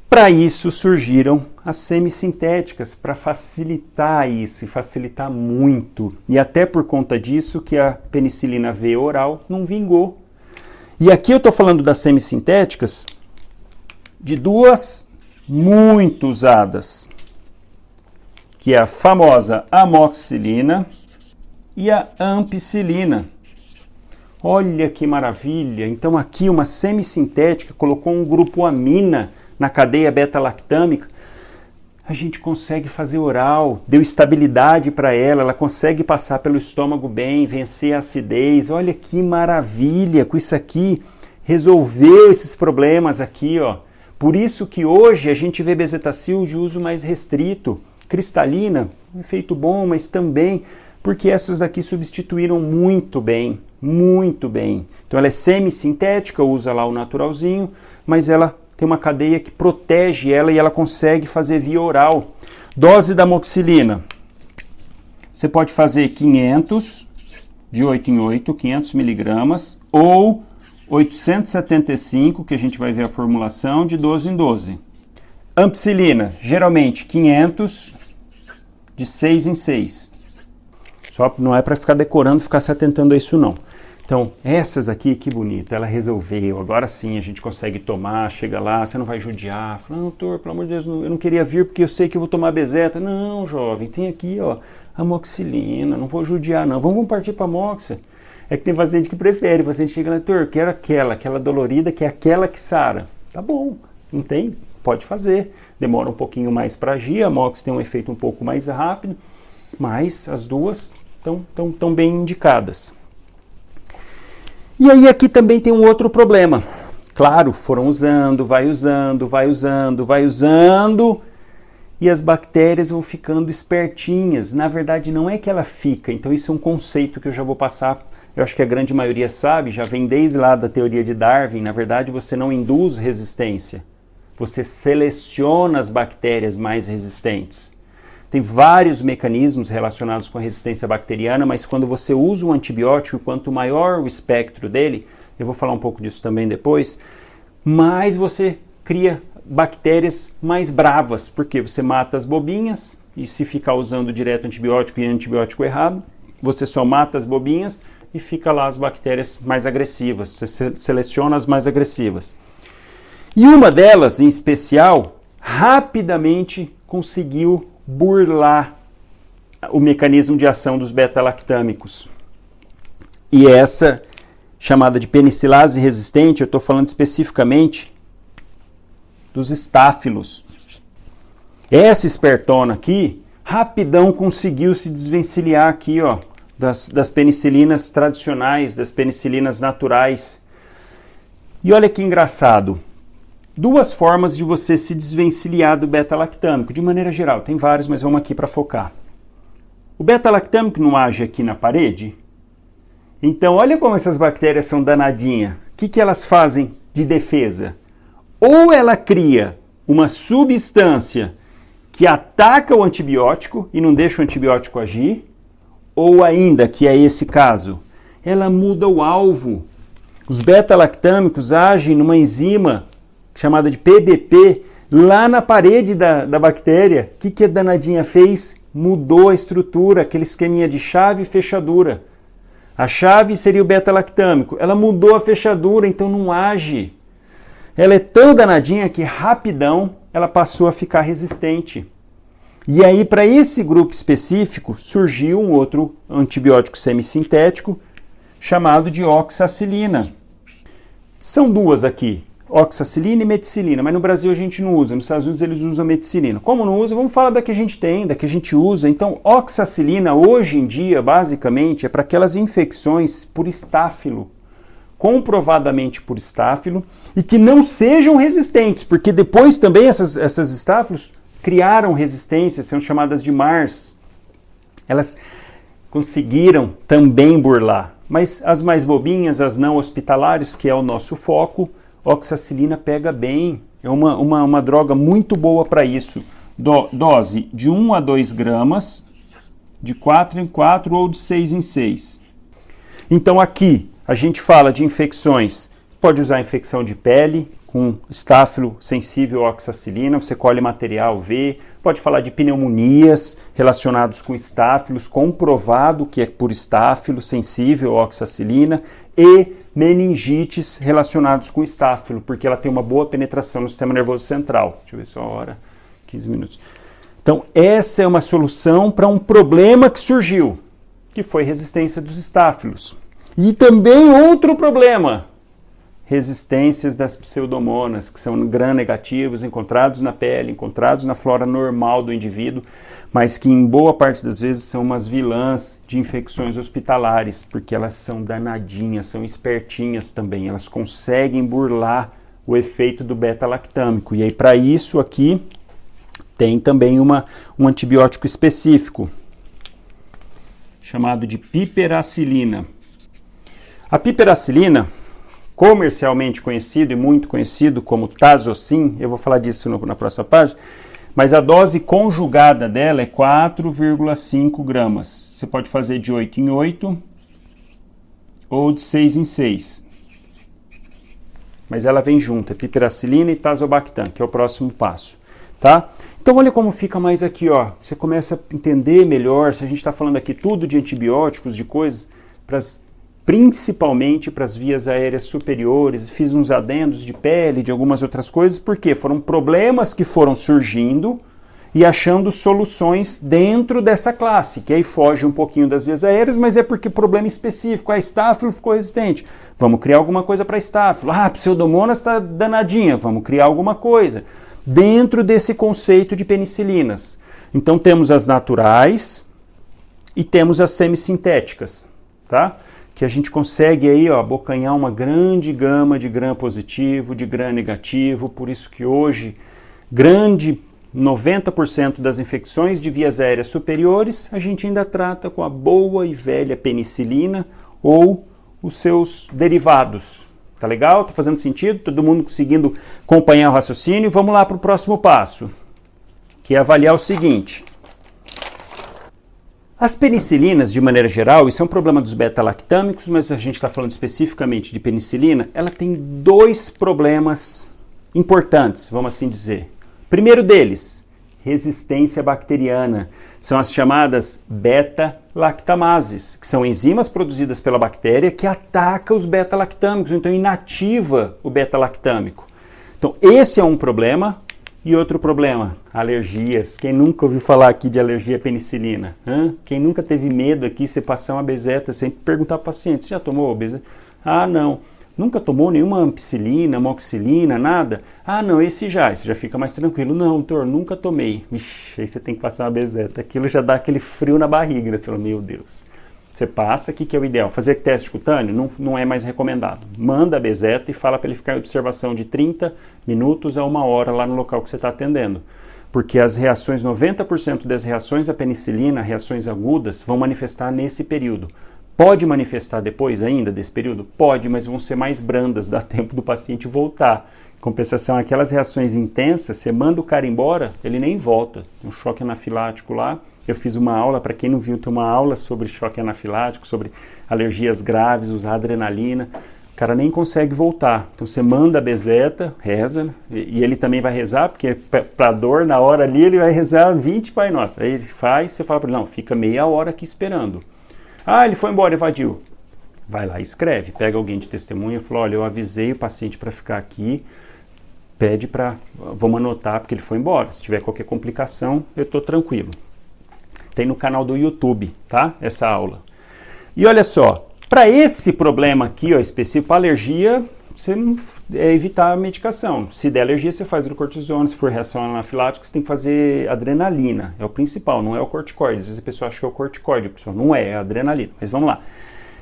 Para isso surgiram as semissintéticas, para facilitar isso, e facilitar muito. E até por conta disso que a penicilina V oral não vingou. E aqui eu estou falando das semissintéticas de 2 muito usadas, que é a famosa amoxicilina e a ampicilina. Olha que maravilha! Então aqui uma semissintética colocou um grupo amina na cadeia beta-lactâmica, a gente consegue fazer oral, deu estabilidade para ela, ela consegue passar pelo estômago bem, vencer a acidez. Olha que maravilha, com isso aqui resolveu esses problemas aqui, ó. Por isso que hoje a gente vê bezetacil de uso mais restrito. Cristalina, efeito bom, mas também porque essas daqui substituíram muito bem, muito bem. Então ela é semissintética, usa lá o naturalzinho, mas ela tem uma cadeia que protege ela e ela consegue fazer via oral. Dose da amoxicilina. Você pode fazer 500, de 8 em 8, 500 miligramas, ou 875, que a gente vai ver a formulação, de 12 em 12. Ampicilina, geralmente 500, de 6 em 6. Só não é para ficar decorando, ficar se atentando a isso não. Então, essas aqui, que bonita, ela resolveu, agora sim a gente consegue tomar, chega lá, você não vai judiar, fala, doutor, pelo amor de Deus, eu não queria vir porque eu sei que eu vou tomar bezeta. Não, jovem, tem aqui, ó, amoxicilina, não vou judiar não, vamos partir para amoxa. É que tem paciente que prefere, o paciente chega lá, doutor, quero aquela dolorida, que é aquela que sara. Tá bom, não tem? Pode fazer. Demora um pouquinho mais para agir, a amox tem um efeito um pouco mais rápido, mas as duas estão bem indicadas. E aí aqui também tem um outro problema. Claro, foram usando, vai usando, e as bactérias vão ficando espertinhas. Na verdade, não é que ela fica, então isso é um conceito que eu já vou passar, eu acho que a grande maioria sabe, já vem desde lá da teoria de Darwin. Na verdade, você não induz resistência, você seleciona as bactérias mais resistentes. Tem vários mecanismos relacionados com a resistência bacteriana, mas quando você usa um antibiótico, quanto maior o espectro dele, eu vou falar um pouco disso também depois, mais você cria bactérias mais bravas, porque você mata as bobinhas, e se ficar usando direto antibiótico e antibiótico errado, você só mata as bobinhas e fica lá as bactérias mais agressivas, você seleciona as mais agressivas. E uma delas, em especial, rapidamente conseguiu burlar o mecanismo de ação dos beta-lactâmicos. E essa, chamada de penicilase resistente, eu estou falando especificamente dos estáfilos. Essa espertona aqui, rapidão conseguiu se desvencilhar aqui, ó, das penicilinas tradicionais, das penicilinas naturais. E olha que engraçado, duas formas de você se desvencilhar do beta-lactâmico, de maneira geral, tem várias, mas vamos aqui para focar. O beta-lactâmico não age aqui na parede? Então olha como essas bactérias são danadinhas. O que elas fazem de defesa? Ou ela cria uma substância que ataca o antibiótico e não deixa o antibiótico agir, ou ainda, que é esse caso, ela muda o alvo. Os beta-lactâmicos agem numa enzima chamada de PBP lá na parede da bactéria. O que a danadinha fez? Mudou a estrutura, aquele esqueminha de chave e fechadura. A chave seria o beta-lactâmico. Ela mudou a fechadura, então não age. Ela é tão danadinha que rapidão ela passou a ficar resistente. E aí, para esse grupo específico, surgiu um outro antibiótico semissintético chamado de oxacilina. São duas aqui, oxacilina e meticilina, mas no Brasil a gente não usa, nos Estados Unidos eles usam meticilina. Como não usa, vamos falar da que a gente tem, da que a gente usa. Então, oxacilina hoje em dia, basicamente, é para aquelas infecções por estáfilo, comprovadamente por estáfilo, e que não sejam resistentes, porque depois também essas estáfilos criaram resistências, são chamadas de MARS. Elas conseguiram também burlar, mas as mais bobinhas, as não hospitalares, que é o nosso foco, oxacilina pega bem, é uma droga muito boa para isso. Dose de 1 a 2 gramas, de 4 em 4 ou de 6 em 6. Então aqui a gente fala de infecções, pode usar infecção de pele, com estáfilo sensível à oxacilina, você colhe material, vê, pode falar de pneumonias relacionados com estáfilos, comprovado que é por estáfilo sensível à oxacilina, e meningites relacionados com estáfilo, porque ela tem uma boa penetração no sistema nervoso central. Deixa eu ver só a hora, 15 minutos. Então, essa é uma solução para um problema que surgiu, que foi resistência dos estáfilos. E também outro problema, resistências das pseudomonas, que são gram-negativos encontrados na pele, encontrados na flora normal do indivíduo, mas que em boa parte das vezes são umas vilãs de infecções hospitalares, porque elas são danadinhas, são espertinhas também, elas conseguem burlar o efeito do beta-lactâmico. E aí para isso aqui tem também um antibiótico específico, chamado de piperacilina. A piperacilina, comercialmente conhecido e muito conhecido como Tazocin, eu vou falar disso na próxima página, mas a dose conjugada dela é 4,5 gramas. Você pode fazer de 8 em 8 ou de 6 em 6. Mas ela vem junto, é piperacilina e tazobactam, que é o próximo passo, tá? Então olha como fica mais aqui, ó. Você começa a entender melhor, se a gente está falando aqui tudo de antibióticos, de coisas, principalmente para as vias aéreas superiores, fiz uns adendos de pele, de algumas outras coisas, porque foram problemas que foram surgindo e achando soluções dentro dessa classe, que aí foge um pouquinho das vias aéreas, mas é porque problema específico, a estáfilo ficou resistente, vamos criar alguma coisa para estáfilo, a pseudomonas está danadinha, vamos criar alguma coisa, dentro desse conceito de penicilinas. Então temos as naturais e temos as semissintéticas, tá? Que a gente consegue aí, ó, abocanhar uma grande gama de gram positivo, de gram negativo, por isso que hoje, 90% das infecções de vias aéreas superiores, a gente ainda trata com a boa e velha penicilina ou os seus derivados. Tá legal? Tá fazendo sentido? Todo mundo conseguindo acompanhar o raciocínio? Vamos lá para o próximo passo, que é avaliar o seguinte. As penicilinas, de maneira geral, isso é um problema dos beta-lactâmicos, mas a gente está falando especificamente de penicilina, ela tem dois problemas importantes, vamos assim dizer. Primeiro deles, resistência bacteriana. São as chamadas beta-lactamases, que são enzimas produzidas pela bactéria que atacam os beta-lactâmicos, então inativa o beta-lactâmico. Então esse é um problema. E outro problema, alergias. Quem nunca ouviu falar aqui de alergia à penicilina? Quem nunca teve medo aqui, você passar uma bezeta, sempre perguntar ao paciente, você já tomou bezeta? Ah, não. Nunca tomou nenhuma ampicilina, amoxicilina, nada? Ah, não, esse já fica mais tranquilo. Não, doutor, nunca tomei. Vixe, aí você tem que passar uma bezeta. Aquilo já dá aquele frio na barriga, né? Você fala, meu Deus. Você passa, o que é o ideal? Fazer teste cutâneo não é mais recomendado. Manda a bezeta e fala para ele ficar em observação de 30 minutos a 1 hora lá no local que você está atendendo. Porque as reações, 90% das reações à penicilina, reações agudas, vão manifestar nesse período. Pode manifestar depois ainda desse período? Pode, mas vão ser mais brandas, dá tempo do paciente voltar. Em compensação, aquelas reações intensas, você manda o cara embora, ele nem volta. Um choque anafilático lá. Eu fiz uma aula, para quem não viu, tem uma aula sobre choque anafilático, sobre alergias graves, usar adrenalina. O cara nem consegue voltar. Então você manda a bezeta, reza, né? E ele também vai rezar, porque para dor, na hora ali, ele vai rezar 20 Pai Nosso. Aí ele faz, você fala para ele, não, fica meia hora aqui esperando. Ah, ele foi embora, evadiu. Vai lá e escreve, pega alguém de testemunha e fala, olha, eu avisei o paciente para ficar aqui, pede para, vamos anotar porque ele foi embora. Se tiver qualquer complicação, eu estou tranquilo. Tem no canal do YouTube, tá? Essa aula. E olha só, para esse problema aqui, ó, específico, alergia, você evitar a medicação. Se der alergia, você faz hidrocortisona. Se for reação anafilática, você tem que fazer adrenalina. É o principal, não é o corticoide. Às vezes a pessoa acha que é o corticoide, pessoal. Não é, é a adrenalina. Mas vamos lá.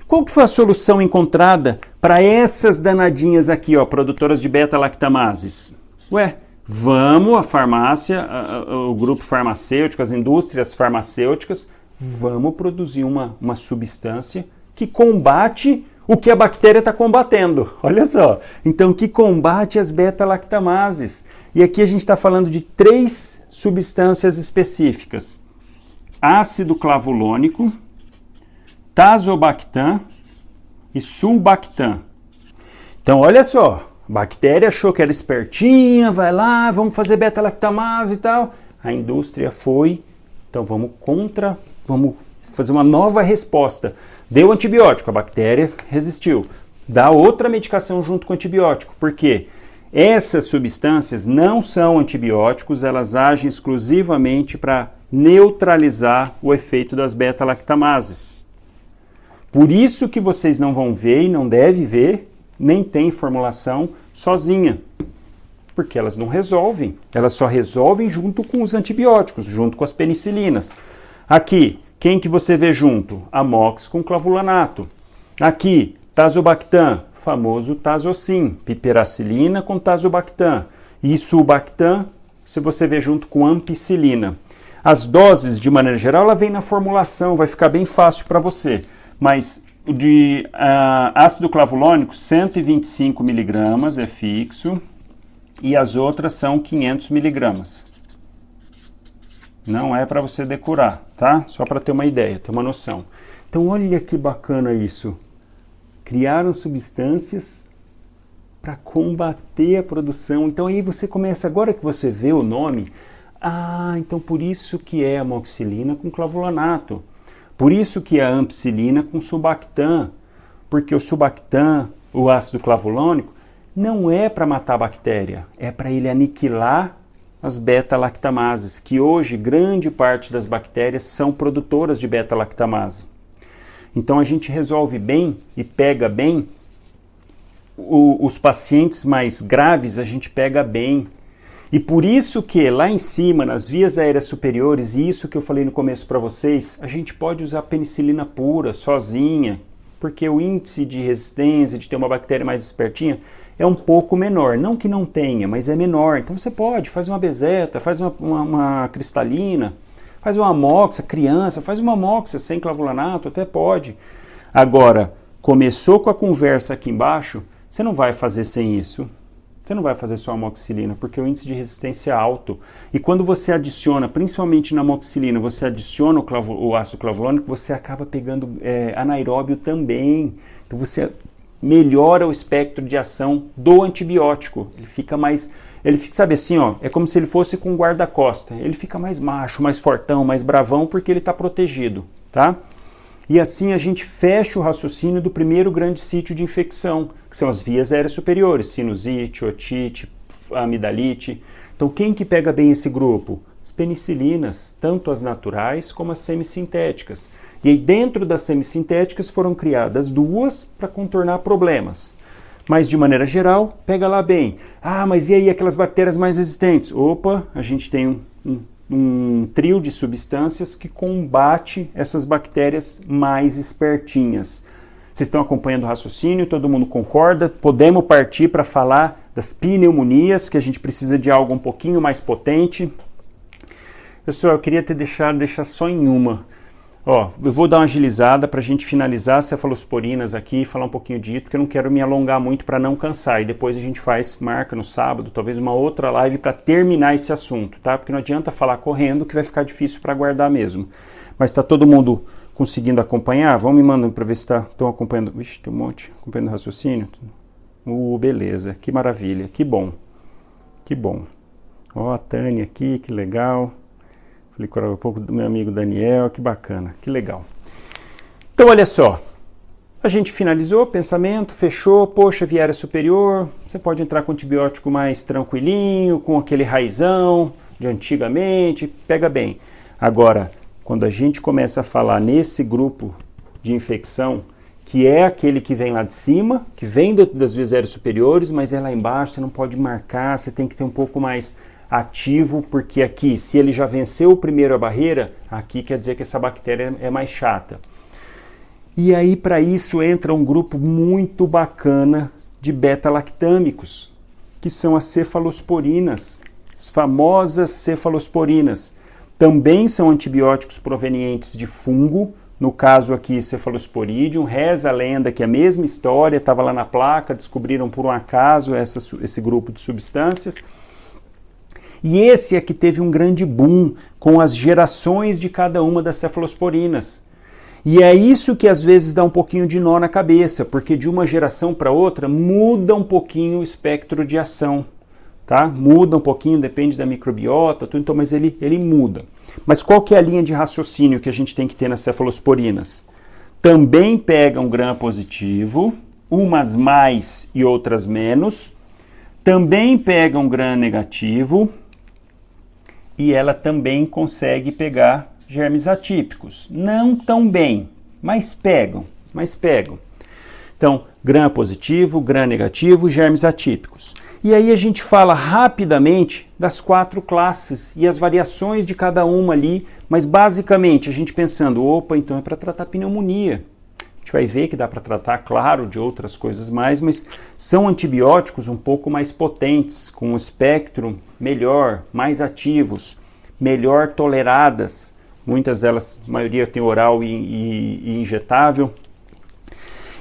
Qual que foi a solução encontrada para essas danadinhas aqui, ó, produtoras de beta-lactamases? Ué, vamos, a farmácia, o grupo farmacêutico, as indústrias farmacêuticas, vamos produzir uma substância que combate o que a bactéria está combatendo. Olha só, então que combate as beta-lactamases. E aqui a gente está falando de 3 substâncias específicas. Ácido clavulônico, tazobactam e sulbactam. Então, olha só, a bactéria achou que era espertinha, vai lá, vamos fazer beta-lactamase e tal. A indústria foi, então vamos fazer uma nova resposta. Deu antibiótico, a bactéria resistiu. Dá outra medicação junto com o antibiótico. Por quê? Essas substâncias não são antibióticos, elas agem exclusivamente para neutralizar o efeito das beta-lactamases. Por isso que vocês não vão ver e não devem ver, nem tem formulação sozinha. Porque elas não resolvem. Elas só resolvem junto com os antibióticos, junto com as penicilinas. Aqui, quem que você vê junto? Amox com clavulanato. Aqui, tazobactam, famoso tazocin. Piperacilina com tazobactam. E sulbactam, se você vê junto com ampicilina. As doses, de maneira geral, ela vem na formulação, vai ficar bem fácil para você. Mas o de ácido clavulônico, 125 mg é fixo e as outras são 500 mg. Não é para você decorar, tá? Só para ter uma ideia, ter uma noção. Então olha que bacana isso. Criaram substâncias para combater a produção. Então aí você começa, agora que você vê o nome, então por isso que é amoxicilina com clavulanato. Por isso que a ampicilina com sulbactam, porque o sulbactam, o ácido clavulônico, não é para matar a bactéria, é para ele aniquilar as beta-lactamases, que hoje grande parte das bactérias são produtoras de beta-lactamase. Então a gente resolve bem e pega bem, os pacientes mais graves a gente pega bem. E por isso que lá em cima, nas vias aéreas superiores, e isso que eu falei no começo para vocês, a gente pode usar penicilina pura, sozinha, porque o índice de resistência, de ter uma bactéria mais espertinha, é um pouco menor. Não que não tenha, mas é menor. Então você pode, faz uma bezeta, faz uma cristalina, faz uma amoxa, criança, faz uma amoxa sem clavulanato, até pode. Agora, começou com a conversa aqui embaixo, você não vai fazer sem isso. Você não vai fazer só amoxicilina, porque o índice de resistência é alto. E quando você adiciona, principalmente na amoxicilina, você adiciona o ácido clavulônico, você acaba pegando anaeróbio também. Então você melhora o espectro de ação do antibiótico. Ele fica, sabe assim, ó, é como se ele fosse com guarda-costa. Ele fica mais macho, mais fortão, mais bravão, porque ele está protegido, tá? E assim a gente fecha o raciocínio do primeiro grande sítio de infecção, que são as vias aéreas superiores, sinusite, otite, amidalite. Então quem que pega bem esse grupo? As penicilinas, tanto as naturais como as semissintéticas. E aí dentro das semissintéticas foram criadas 2 para contornar problemas. Mas de maneira geral, pega lá bem. Mas e aí aquelas bactérias mais resistentes? Opa, a gente tem um trio de substâncias que combate essas bactérias mais espertinhas. Vocês estão acompanhando o raciocínio? Todo mundo concorda? Podemos partir para falar das pneumonias, que a gente precisa de algo um pouquinho mais potente. Pessoal, eu queria deixar só em uma. Ó, eu vou dar uma agilizada para a gente finalizar as cefalosporinas aqui e falar um pouquinho disso, porque eu não quero me alongar muito para não cansar. E depois a gente marca no sábado, talvez uma outra live para terminar esse assunto, tá? Porque não adianta falar correndo que vai ficar difícil para guardar mesmo. Mas está todo mundo conseguindo acompanhar? Vão me mandando para ver se estão acompanhando. Vixe, tem um monte. Acompanhando o raciocínio? Beleza. Que maravilha. Que bom. Que bom. Ó, a Tânia aqui, que legal. Falei com um pouco do meu amigo Daniel, que bacana, que legal. Então, olha só, a gente finalizou, pensamento, fechou, poxa, viária superior, você pode entrar com antibiótico mais tranquilinho, com aquele raizão de antigamente, pega bem. Agora, quando a gente começa a falar nesse grupo de infecção, que é aquele que vem lá de cima, que vem das vias aéreas superiores, mas é lá embaixo, você não pode marcar, você tem que ter um pouco mais ativo, porque aqui, se ele já venceu primeiro a barreira, aqui quer dizer que essa bactéria é mais chata. E aí, para isso, entra um grupo muito bacana de beta-lactâmicos, que são as cefalosporinas, as famosas cefalosporinas. Também são antibióticos provenientes de fungo, no caso aqui, Cephalosporidium. Reza a lenda que a mesma história, estava lá na placa, descobriram por um acaso esse grupo de substâncias. E esse é que teve um grande boom com as gerações de cada uma das cefalosporinas. E é isso que às vezes dá um pouquinho de nó na cabeça, porque de uma geração para outra muda um pouquinho o espectro de ação, tá? Muda um pouquinho, depende da microbiota, tudo, então, mas ele muda. Mas qual que é a linha de raciocínio que a gente tem que ter nas cefalosporinas? Também pegam gram positivo, umas mais e outras menos, também pegam gram negativo, e ela também consegue pegar germes atípicos. Não tão bem, mas pegam. Então, gram positivo, gram negativo, germes atípicos. E aí a gente fala rapidamente das 4 classes e as variações de cada uma ali, mas basicamente a gente pensando, opa, então é para tratar pneumonia. A gente vai ver que dá para tratar, claro, de outras coisas mais, mas são antibióticos um pouco mais potentes, com um espectro melhor, mais ativos, melhor toleradas. Muitas delas, a maioria tem oral e injetável.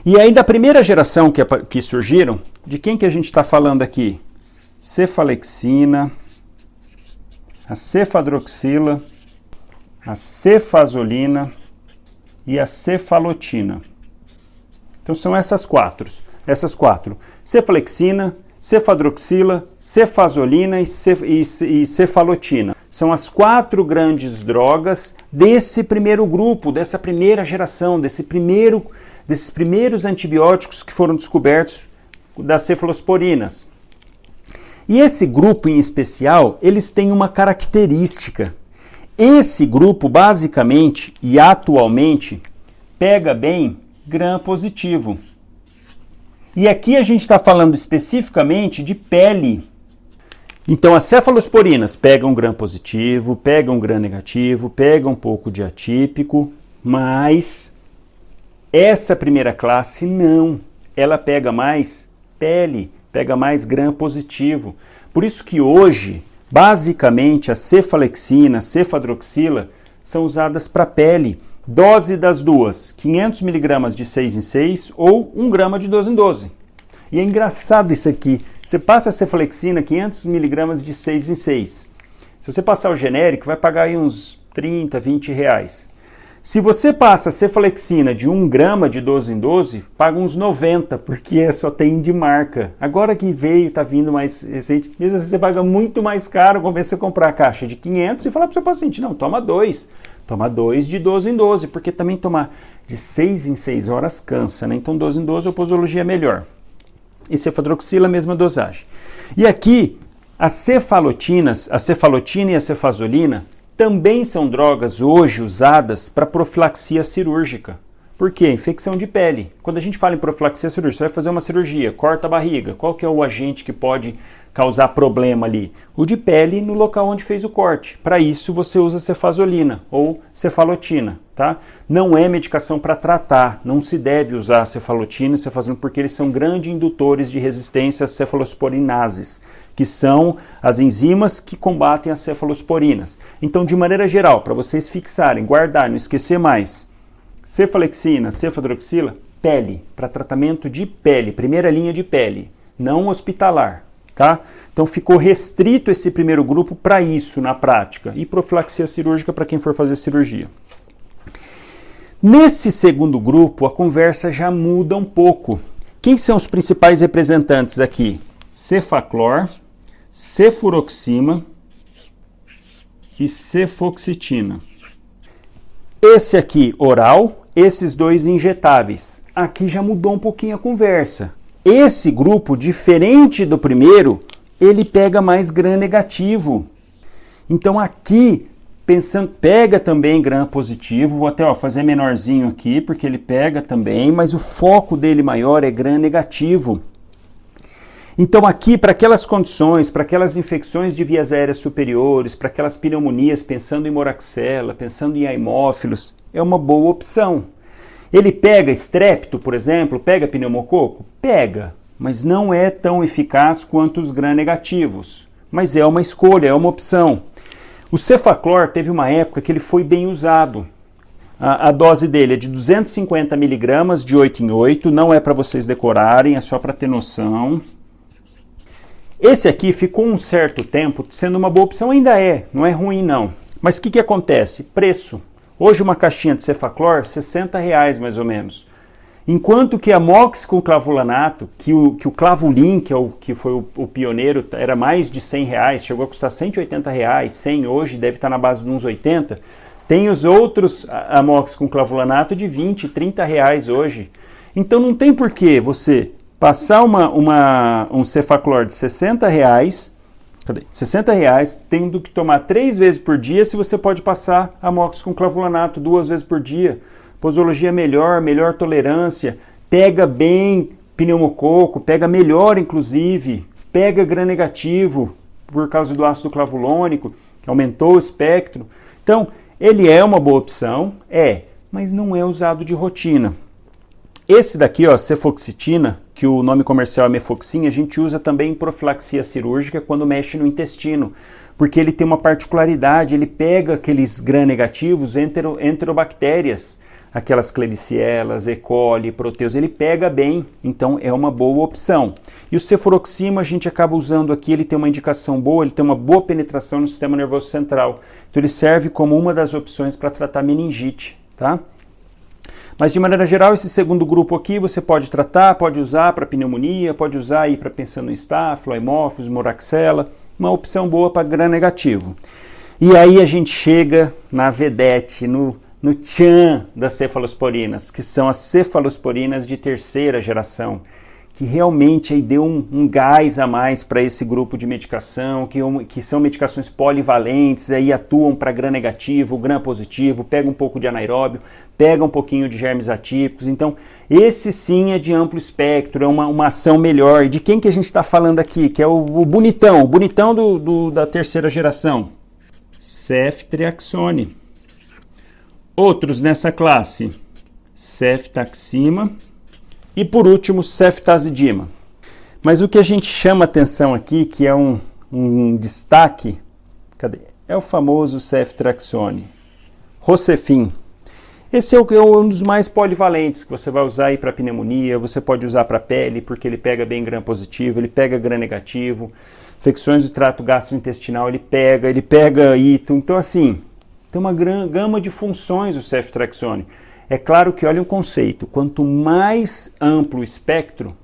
E aí da primeira geração que surgiram, de quem que a gente está falando aqui? Cefalexina, a cefadroxila, a cefazolina e a cefalotina. Então são essas quatro. Cefalexina, cefadroxila, cefazolina e cefalotina. São as 4 grandes drogas desse primeiro grupo, dessa primeira geração, desses primeiros antibióticos que foram descobertos das cefalosporinas. E esse grupo em especial, eles têm uma característica. Esse grupo, basicamente e atualmente, pega bem gram positivo. E aqui a gente está falando especificamente de pele. Então as cefalosporinas pegam gram positivo, pegam gram negativo, pegam um pouco de atípico, mas essa primeira classe não. Ela pega mais pele, pega mais gram positivo. Por isso que hoje, basicamente, a cefalexina, a cefadroxila são usadas para pele. Dose das duas, 500 mg de 6 em 6 ou 1 grama de 12 em 12. E é engraçado isso aqui. Você passa a cefalexina, 500 mg de 6 em 6. Se você passar o genérico, vai pagar aí uns 30, 20 reais. Se você passa a cefalexina de 1 grama de 12 em 12, paga uns 90, porque só tem de marca. Agora que veio, tá vindo mais recente, mesmo assim você paga muito mais caro quando você comprar a caixa de 500 e falar para o seu paciente, não, toma 2. Toma 2 de 12 em 12, porque também tomar de 6 em 6 horas cansa, né? Então 12 em 12 a posologia é melhor. E cefadroxila, a mesma dosagem. E aqui, as cefalotinas, a cefalotina e a cefazolina, também são drogas hoje usadas para profilaxia cirúrgica. Por quê? Infecção de pele. Quando a gente fala em profilaxia cirúrgica, você vai fazer uma cirurgia, corta a barriga. Qual que é o agente que pode causar problema ali? O de pele no local onde fez o corte. Para isso você usa cefazolina ou cefalotina, tá? Não é medicação para tratar, não se deve usar cefalotina e cefazolina porque eles são grandes indutores de resistência às cefalosporinases, que são as enzimas que combatem as cefalosporinas. Então, de maneira geral, para vocês fixarem, guardar, não esquecer mais, cefalexina, cefadroxila, pele, para tratamento de pele, primeira linha de pele, não hospitalar, tá? Então ficou restrito esse primeiro grupo para isso na prática, e profilaxia cirúrgica para quem for fazer cirurgia. Nesse segundo grupo, a conversa já muda um pouco. Quem são os principais representantes aqui? Cefaclor, cefuroxima e cefoxitina. Esse aqui oral, esses dois injetáveis. Aqui já mudou um pouquinho a conversa. Esse grupo, diferente do primeiro, ele pega mais gram negativo. Então aqui, pensando, pega também gram positivo, vou até fazer menorzinho aqui, porque ele pega também, mas o foco dele maior é gram negativo. Então aqui, para aquelas condições, para aquelas infecções de vias aéreas superiores, para aquelas pneumonias, pensando em moraxella, pensando em haemófilos, é uma boa opção. Ele pega estrépito, por exemplo, pega pneumococo? Pega, mas não é tão eficaz quanto os gram-negativos. Mas é uma escolha, é uma opção. O cefaclor teve uma época que ele foi bem usado. A dose dele é de 250 miligramas, de 8 em 8, não é para vocês decorarem, é só para ter noção. Esse aqui ficou um certo tempo sendo uma boa opção, ainda é, não é ruim não. Mas o que acontece? Preço. Hoje uma caixinha de cefaclor, R$60 mais ou menos. Enquanto que a Mox com clavulanato, que o Clavulin, que foi o pioneiro, era mais de R$100, chegou a custar R$180, 100 hoje, deve estar na base de uns 80. Tem os outros Amox com clavulanato de 20, 30 reais hoje. Então não tem por que você passar um cefaclor de 60 reais, tendo que tomar 3 vezes por dia, se você pode passar Amox com clavulanato 2 vezes por dia. Posologia melhor tolerância, pega bem pneumococo, pega melhor inclusive, pega gram negativo por causa do ácido clavulônico, que aumentou o espectro. Então, ele é uma boa opção, mas não é usado de rotina. Esse daqui, cefoxitina, que o nome comercial é Mefoxin, a gente usa também em profilaxia cirúrgica quando mexe no intestino, porque ele tem uma particularidade, ele pega aqueles gram-negativos enterobactérias, aquelas Klebsiellas, E. coli, Proteus, ele pega bem, então é uma boa opção. E o cefuroxima a gente acaba usando aqui, ele tem uma indicação boa, ele tem uma boa penetração no sistema nervoso central, então ele serve como uma das opções para tratar meningite, tá? Mas de maneira geral, esse segundo grupo aqui você pode tratar, pode usar para pneumonia, pode usar aí para pensando em estáfilo, haemófilos, moraxella, uma opção boa para gram negativo. E aí a gente chega na vedete, no tchan das cefalosporinas, que são as cefalosporinas de terceira geração, que realmente aí deu um gás a mais para esse grupo de medicação, que são medicações polivalentes, aí atuam para gram negativo, gram positivo, pega um pouco de anaeróbio, pega um pouquinho de germes atípicos, então esse sim é de amplo espectro, é uma ação melhor. E de quem que a gente está falando aqui? Que é o bonitão da terceira geração, ceftriaxone. Outros nessa classe, ceftaxima e por último ceftazidima. Mas o que a gente chama atenção aqui, que é um destaque, é o famoso ceftriaxone, Rocefin. Esse é um dos mais polivalentes que você vai usar aí para pneumonia, você pode usar para pele, porque ele pega bem gram positivo, ele pega gram negativo, infecções do trato gastrointestinal, ele pega ito, então assim, tem uma gama de funções o ceftriaxone. É claro que, olha um conceito, quanto mais amplo o espectro,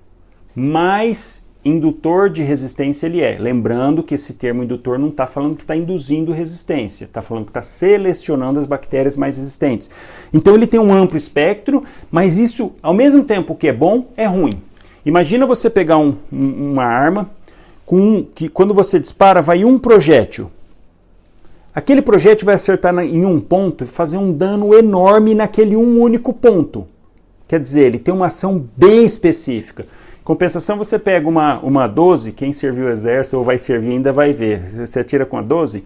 mais indutor de resistência ele é. Lembrando que esse termo indutor não está falando que está induzindo resistência, está falando que está selecionando as bactérias mais resistentes. Então ele tem um amplo espectro, mas isso, ao mesmo tempo que é bom, é ruim. Imagina você pegar uma arma, que quando você dispara vai um projétil. Aquele projétil vai acertar em um ponto e fazer um dano enorme naquele um único ponto. Quer dizer, ele tem uma ação bem específica. Compensação, você pega uma 12, quem serviu o exército ou vai servir ainda vai ver, você atira com a 12,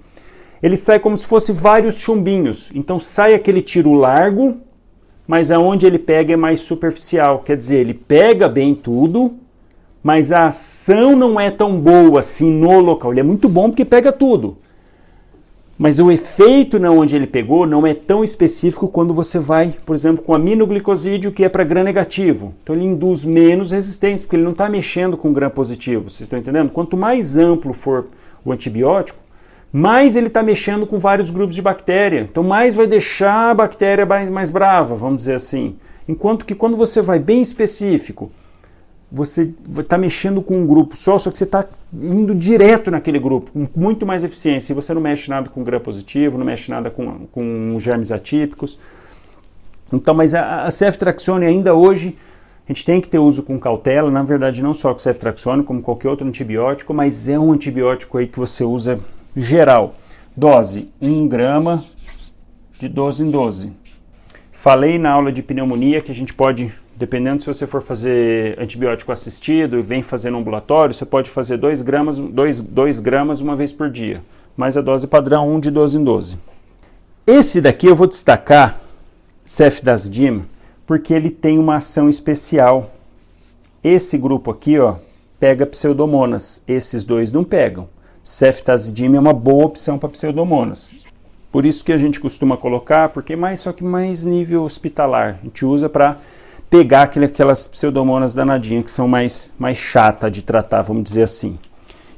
ele sai como se fosse vários chumbinhos, então sai aquele tiro largo, mas aonde ele pega é mais superficial, quer dizer, ele pega bem tudo, mas a ação não é tão boa assim no local, ele é muito bom porque pega tudo. Mas o efeito onde ele pegou não é tão específico quando você vai, por exemplo, com aminoglicosídeo, que é para gram negativo. Então ele induz menos resistência, porque ele não está mexendo com gram positivo. Vocês estão entendendo? Quanto mais amplo for o antibiótico, mais ele está mexendo com vários grupos de bactéria. Então mais vai deixar a bactéria mais brava, vamos dizer assim. Enquanto que quando você vai bem específico, você está mexendo com um grupo só que você está indo direto naquele grupo, com muito mais eficiência. E você não mexe nada com gram positivo, não mexe nada com germes atípicos. Então, mas a ceftriaxone ainda hoje, a gente tem que ter uso com cautela, na verdade não só com ceftriaxone, como qualquer outro antibiótico, mas é um antibiótico aí que você usa geral. Dose, 1 grama de 12 em 12. Falei na aula de pneumonia que a gente pode, dependendo se você for fazer antibiótico assistido e vem fazer no ambulatório, você pode fazer 2 gramas uma vez por dia, mas a dose padrão 1 de 12 em 12. Esse daqui eu vou destacar, cefdazdim, porque ele tem uma ação especial. Esse grupo aqui, ó, pega pseudomonas, esses dois não pegam. Cefdazdim é uma boa opção para pseudomonas. Por isso que a gente costuma colocar, porque só que mais nível hospitalar. A gente usa para pegar aquelas pseudomonas danadinhas que são mais chata de tratar, vamos dizer assim.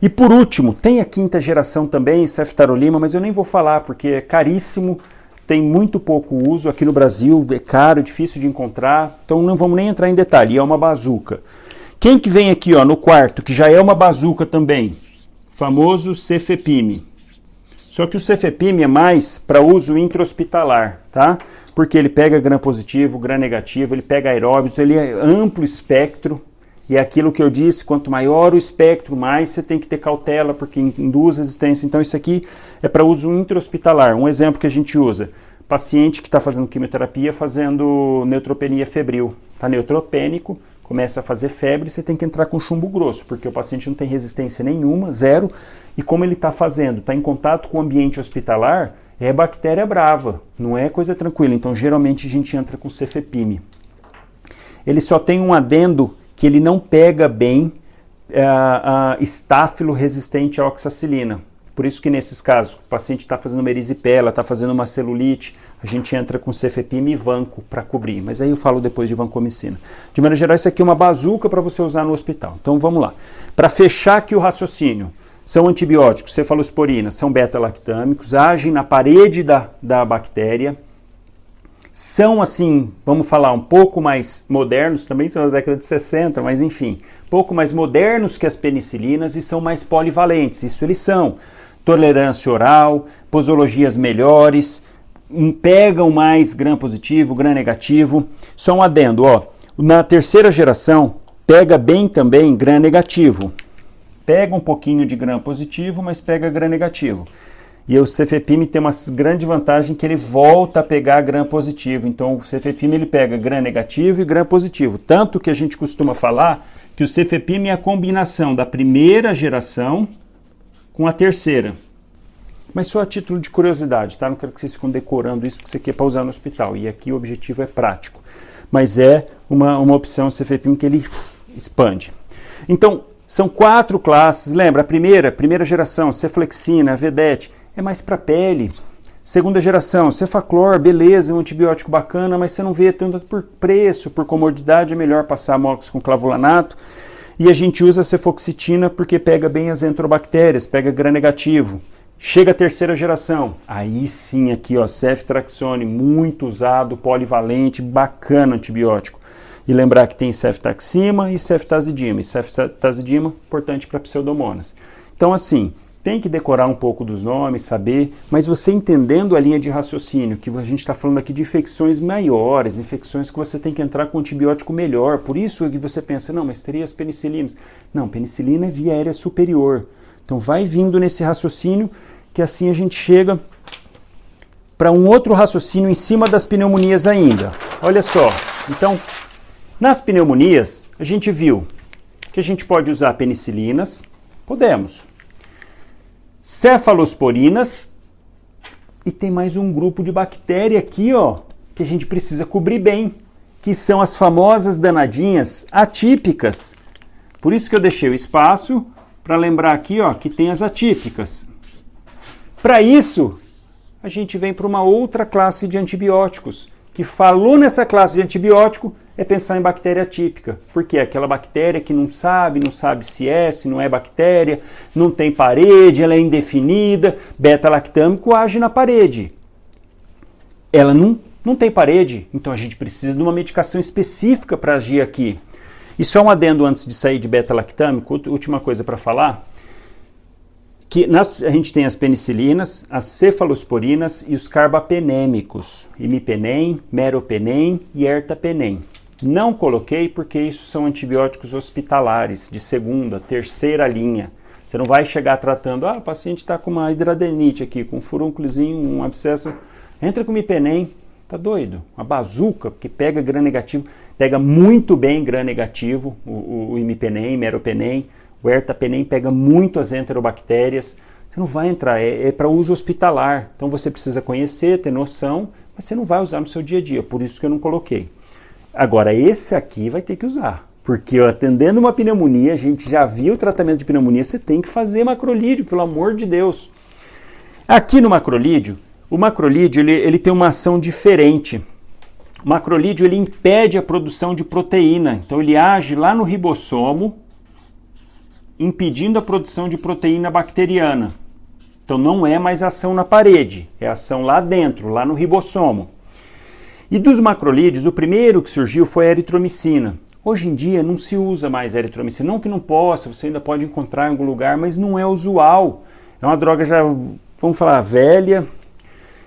E por último, tem a 5ª geração também, ceftarolima, mas eu nem vou falar porque é caríssimo, tem muito pouco uso aqui no Brasil, é caro, difícil de encontrar, então não vamos nem entrar em detalhe, é uma bazuca. Quem que vem aqui, ó, no quarto, que já é uma bazuca também? Famoso cefepime. Só que o cefepime é mais para uso intra-hospitalar, tá? Porque ele pega gram positivo, gram negativo, ele pega aeróbio, ele é amplo espectro, e é aquilo que eu disse, quanto maior o espectro, mais você tem que ter cautela, porque induz resistência. Então isso aqui é para uso intra-hospitalar. Um exemplo que a gente usa, paciente que está fazendo quimioterapia, fazendo neutropenia febril, está neutropênico, começa a fazer febre, você tem que entrar com chumbo grosso, porque o paciente não tem resistência nenhuma, zero, e como ele está fazendo, está em contato com o ambiente hospitalar, é bactéria brava, não é coisa tranquila, então geralmente a gente entra com cefepime. Ele só tem um adendo que ele não pega bem estáfilo resistente à oxacilina. Por isso que nesses casos, o paciente está fazendo uma erisipela, está fazendo uma celulite, a gente entra com cefepime e vanco para cobrir. Mas aí eu falo depois de vancomicina. De maneira geral, isso aqui é uma bazuca para você usar no hospital. Então vamos lá. Para fechar aqui o raciocínio, são antibióticos, cefalosporina, são beta-lactâmicos, agem na parede da bactéria, são assim, vamos falar, um pouco mais modernos, também são da década de 60, mas enfim, um pouco mais modernos que as penicilinas e são mais polivalentes, isso eles são. Tolerância oral, posologias melhores, pegam mais gram positivo, gram negativo. Só um adendo, ó, na 3ª geração pega bem também gram negativo. Pega um pouquinho de gram positivo, mas pega gram negativo. E o cefepime tem uma grande vantagem que ele volta a pegar gram positivo. Então o cefepime ele pega gram negativo e gram positivo. Tanto que a gente costuma falar que o cefepime é a combinação da 1ª geração com a 3ª. Mas só a título de curiosidade, tá? Não quero que vocês fiquem decorando isso, porque isso aqui é para usar no hospital. E aqui o objetivo é prático. Mas é uma opção cefepime que ele expande. Então, são 4 classes. Lembra, a primeira geração, ceflexina, vedete, é mais para pele. 2ª geração, cefaclor, beleza, é um antibiótico bacana, mas você não vê tanto por preço, por comodidade, é melhor passar amôx com clavulanato. E a gente usa a cefoxitina porque pega bem as enterobactérias, pega gram negativo. Chega a 3ª geração, aí sim aqui ó, ceftriaxone, muito usado, polivalente, bacana antibiótico. E lembrar que tem ceftaxima e ceftazidima. E ceftazidima, importante para pseudomonas. Então assim, tem que decorar um pouco dos nomes, saber, mas você entendendo a linha de raciocínio, que a gente está falando aqui de infecções maiores, infecções que você tem que entrar com antibiótico melhor. Por isso que você pensa, não, mas teria as penicilinas. Não, penicilina é via aérea superior. Então vai vindo nesse raciocínio, que assim a gente chega para um outro raciocínio em cima das pneumonias ainda. Olha só, então, nas pneumonias, a gente viu que a gente pode usar penicilinas, podemos. Cefalosporinas, e tem mais um grupo de bactéria aqui, ó, que a gente precisa cobrir bem, que são as famosas danadinhas atípicas. Por isso que eu deixei o espaço para lembrar aqui, ó, que tem as atípicas. Para isso, a gente vem para uma outra classe de antibióticos, que falou nessa classe de antibiótico é pensar em bactéria atípica, porque é aquela bactéria que não sabe se é, se não é bactéria, não tem parede, ela é indefinida, beta-lactâmico age na parede. Ela não tem parede, então a gente precisa de uma medicação específica para agir aqui. E só um adendo antes de sair de beta-lactâmico, última coisa para falar, que a gente tem as penicilinas, as cefalosporinas e os carbapenêmicos, imipenem, meropenem e ertapenem. Não coloquei porque isso são antibióticos hospitalares, de segunda, terceira linha. Você não vai chegar tratando, o paciente está com uma hidradenite aqui, com um furúnculozinho, um abscesso, entra com imipenem, tá doido? Uma bazuca, porque pega gram-negativo, pega muito bem gram-negativo, o imipenem, meropenem, o ertapenem pega muito as enterobactérias. Você não vai entrar, é para uso hospitalar. Então você precisa conhecer, ter noção, mas você não vai usar no seu dia a dia, por isso que eu não coloquei. Agora, esse aqui vai ter que usar, porque atendendo uma pneumonia, a gente já viu o tratamento de pneumonia, você tem que fazer macrolídeo, pelo amor de Deus. Aqui no macrolídeo, o macrolídeo ele tem uma ação diferente. O macrolídeo ele impede a produção de proteína, então ele age lá no ribossomo, impedindo a produção de proteína bacteriana. Então não é mais ação na parede, é ação lá dentro, lá no ribossomo. E dos macrolídeos, o primeiro que surgiu foi a eritromicina. Hoje em dia não se usa mais a eritromicina, não que não possa, você ainda pode encontrar em algum lugar, mas não é usual. É uma droga já, vamos falar, velha,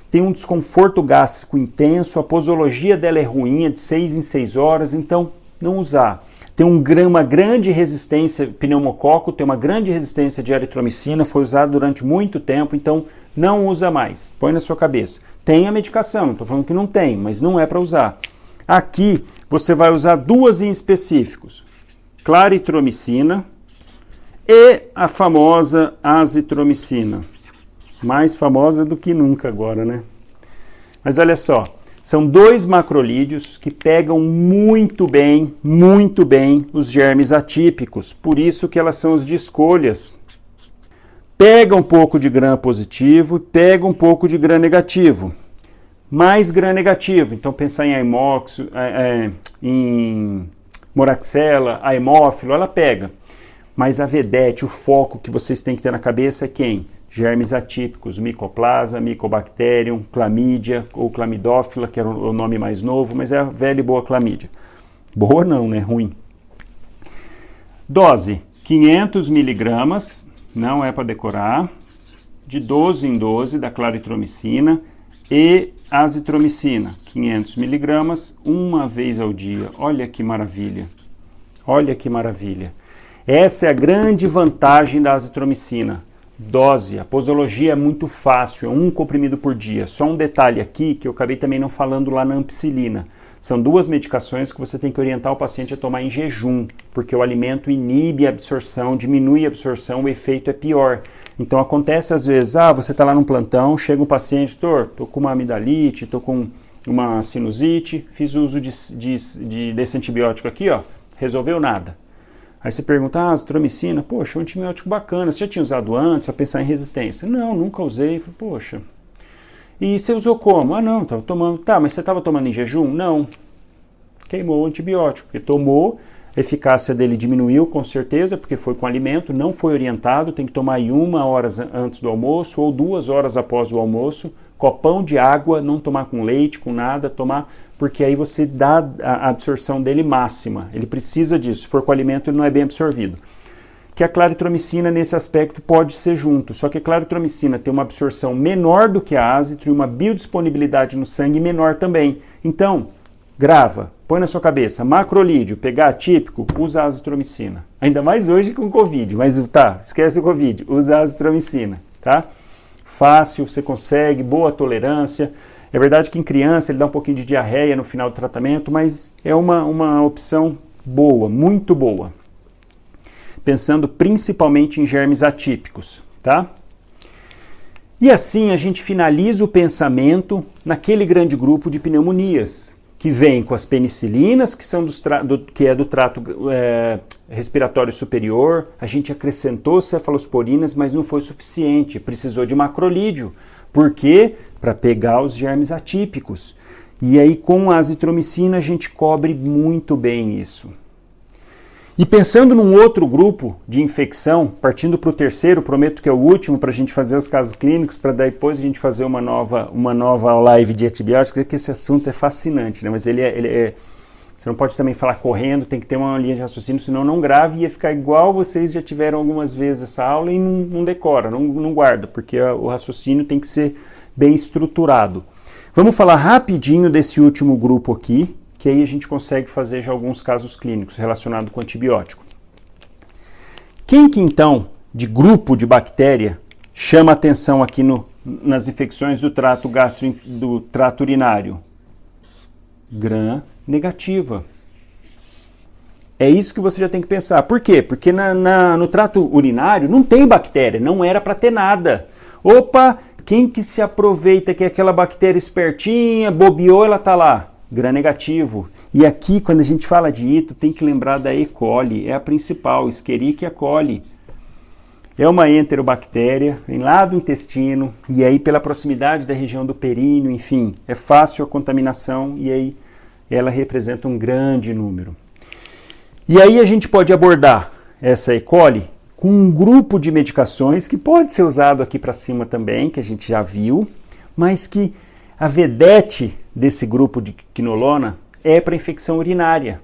tem um desconforto gástrico intenso, a posologia dela é ruim, é de 6 em 6 horas, então não usar. Tem uma grande resistência, pneumococo tem uma grande resistência de eritromicina, foi usado durante muito tempo, então não usa mais. Põe na sua cabeça. Tem a medicação, não estou falando que não tem, mas não é para usar. Aqui você vai usar duas em específicos. Claritromicina e a famosa azitromicina. Mais famosa do que nunca agora, né? Mas olha só. São dois macrolídeos que pegam muito bem os germes atípicos, por isso que elas são os de escolhas. Pega um pouco de gram positivo e pega um pouco de gram negativo. Mais gram negativo, então pensar em aimox, em moraxella, aimófilo, ela pega. Mas a vedete, o foco que vocês têm que ter na cabeça é quem? Germes atípicos, micoplasma, mycobacterium, clamídia ou clamidófila, que era o nome mais novo, mas é a velha e boa clamídia. Boa não, né? Ruim. Dose, 500 miligramas, não é para decorar, de 12 em 12 da claritromicina e azitromicina, 500 miligramas, uma vez ao dia. Olha que maravilha, olha que maravilha. Essa é a grande vantagem da azitromicina. Dose, a posologia é muito fácil, é um comprimido por dia. Só um detalhe aqui que eu acabei também não falando lá na ampicilina. São duas medicações que você tem que orientar o paciente a tomar em jejum, porque o alimento inibe a absorção, diminui a absorção, o efeito é pior. Então acontece às vezes, você está lá num plantão, chega um paciente, doutor, estou com uma amidalite, estou com uma sinusite, fiz uso desse antibiótico aqui, ó, resolveu nada. Aí você pergunta, azitromicina, poxa, é um antibiótico bacana, você já tinha usado antes para pensar em resistência? Não, nunca usei. Poxa, e você usou como? Não, estava tomando. Tá, mas você estava tomando em jejum? Não. Queimou o antibiótico, porque tomou, a eficácia dele diminuiu com certeza, porque foi com alimento, não foi orientado, tem que tomar em 1 hora antes do almoço ou 2 horas após o almoço, copão de água, não tomar com leite, com nada, tomar... porque aí você dá a absorção dele máxima. Ele precisa disso. Se for com alimento, ele não é bem absorvido. Que a claritromicina, nesse aspecto, pode ser junto. Só que a claritromicina tem uma absorção menor do que a azitro e uma biodisponibilidade no sangue menor também. Então, grava, põe na sua cabeça, macrolídeo, pegar atípico, usa a azitromicina. Ainda mais hoje com Covid, mas esquece o Covid, usa a azitromicina, tá? Fácil, você consegue, boa tolerância. É verdade que em criança ele dá um pouquinho de diarreia no final do tratamento, mas é uma opção boa, muito boa. pensando principalmente em germes atípicos, tá? E assim a gente finaliza o pensamento naquele grande grupo de pneumonias, que vem com as penicilinas, que são que é do trato respiratório superior. A gente acrescentou cefalosporinas, mas não foi suficiente, precisou de macrolídeo. Por quê? Para pegar os germes atípicos. E aí com a azitromicina a gente cobre muito bem isso. E pensando num outro grupo de infecção, partindo para o terceiro, prometo que é o último para a gente fazer os casos clínicos, para depois a gente fazer uma nova live de antibióticos, que esse assunto é fascinante, né? Mas você não pode também falar correndo, tem que ter uma linha de raciocínio, senão não grave e ia ficar igual vocês já tiveram algumas vezes essa aula e não decora, não guarda, porque o raciocínio tem que ser bem estruturado. Vamos falar rapidinho desse último grupo aqui, que aí a gente consegue fazer já alguns casos clínicos relacionados com antibiótico. Quem que então, de grupo de bactéria, chama atenção aqui nas infecções do trato do trato urinário? Gram negativa. É isso que você já tem que pensar. Por quê? Porque no trato urinário não tem bactéria, não era para ter nada. Opa, quem que se aproveita que é aquela bactéria espertinha, bobeou, ela tá lá? Gram negativo. E aqui, quando a gente fala de ito, tem que lembrar da E. coli, é a principal, Escherichia coli. É uma enterobactéria, vem lá do intestino, e aí pela proximidade da região do períneo, enfim, é fácil a contaminação, e aí ela representa um grande número. E aí a gente pode abordar essa E. coli com um grupo de medicações que pode ser usado aqui para cima também, que a gente já viu, mas que a vedete desse grupo de quinolona é para infecção urinária.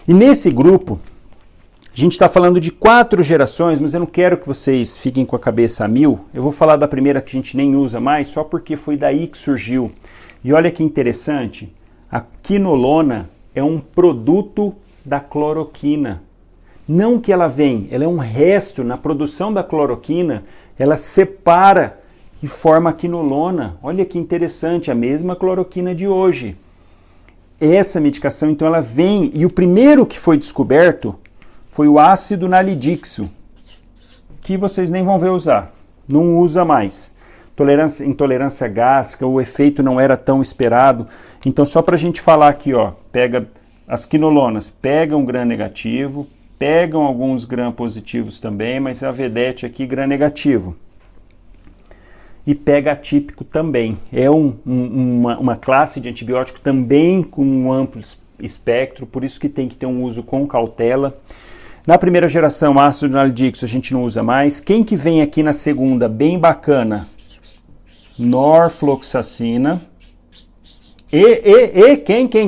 E nesse grupo, a gente está falando de 4 gerações, mas eu não quero que vocês fiquem com a cabeça a mil. Eu vou falar da primeira que a gente nem usa mais, só porque foi daí que surgiu. E olha que interessante, a quinolona é um produto da cloroquina. Não que ela vem, ela é um resto na produção da cloroquina, ela separa e forma a quinolona. Olha que interessante, a mesma cloroquina de hoje. Essa medicação, então, ela vem, e o primeiro que foi descoberto foi o ácido nalidixo, que vocês nem vão ver usar, não usa mais. Intolerância gástrica, o efeito não era tão esperado. Então, só para a gente falar aqui, ó, pega as quinolonas, pegam gram negativo, pegam alguns gram positivos também, mas a vedete aqui, gram negativo. E pega atípico também. É uma classe de antibiótico também com um amplo espectro, por isso que tem que ter um uso com cautela. Na primeira geração, ácido nalidixo a gente não usa mais. Quem que vem aqui na segunda, bem bacana? Norfloxacina.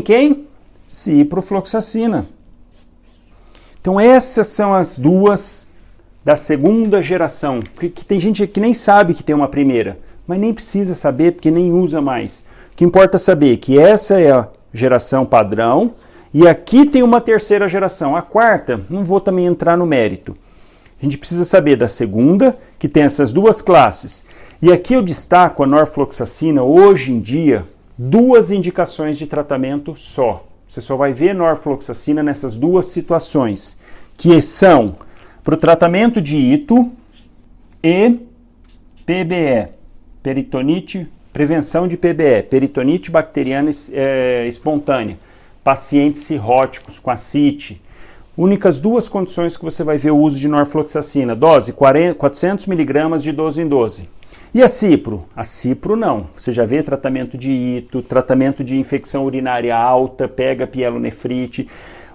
Quem? Ciprofloxacina. Então essas são as duas da segunda geração, porque tem gente que nem sabe que tem uma primeira, mas nem precisa saber porque nem usa mais. O que importa é saber que essa é a geração padrão e aqui tem uma terceira geração. A quarta, não vou também entrar no mérito. A gente precisa saber da segunda, que tem essas duas classes. E aqui eu destaco a norfloxacina, hoje em dia, 2 indicações de tratamento só. Você só vai ver norfloxacina nessas 2 situações, que são para o tratamento de ito e PBE, peritonite, prevenção de PBE, peritonite bacteriana espontânea, pacientes cirróticos com ascite. Únicas 2 condições que você vai ver o uso de norfloxacina, dose 400 mg de 12 em 12. E a cipro? A cipro não, você já vê tratamento de ito, tratamento de infecção urinária alta, pega pielonefrite.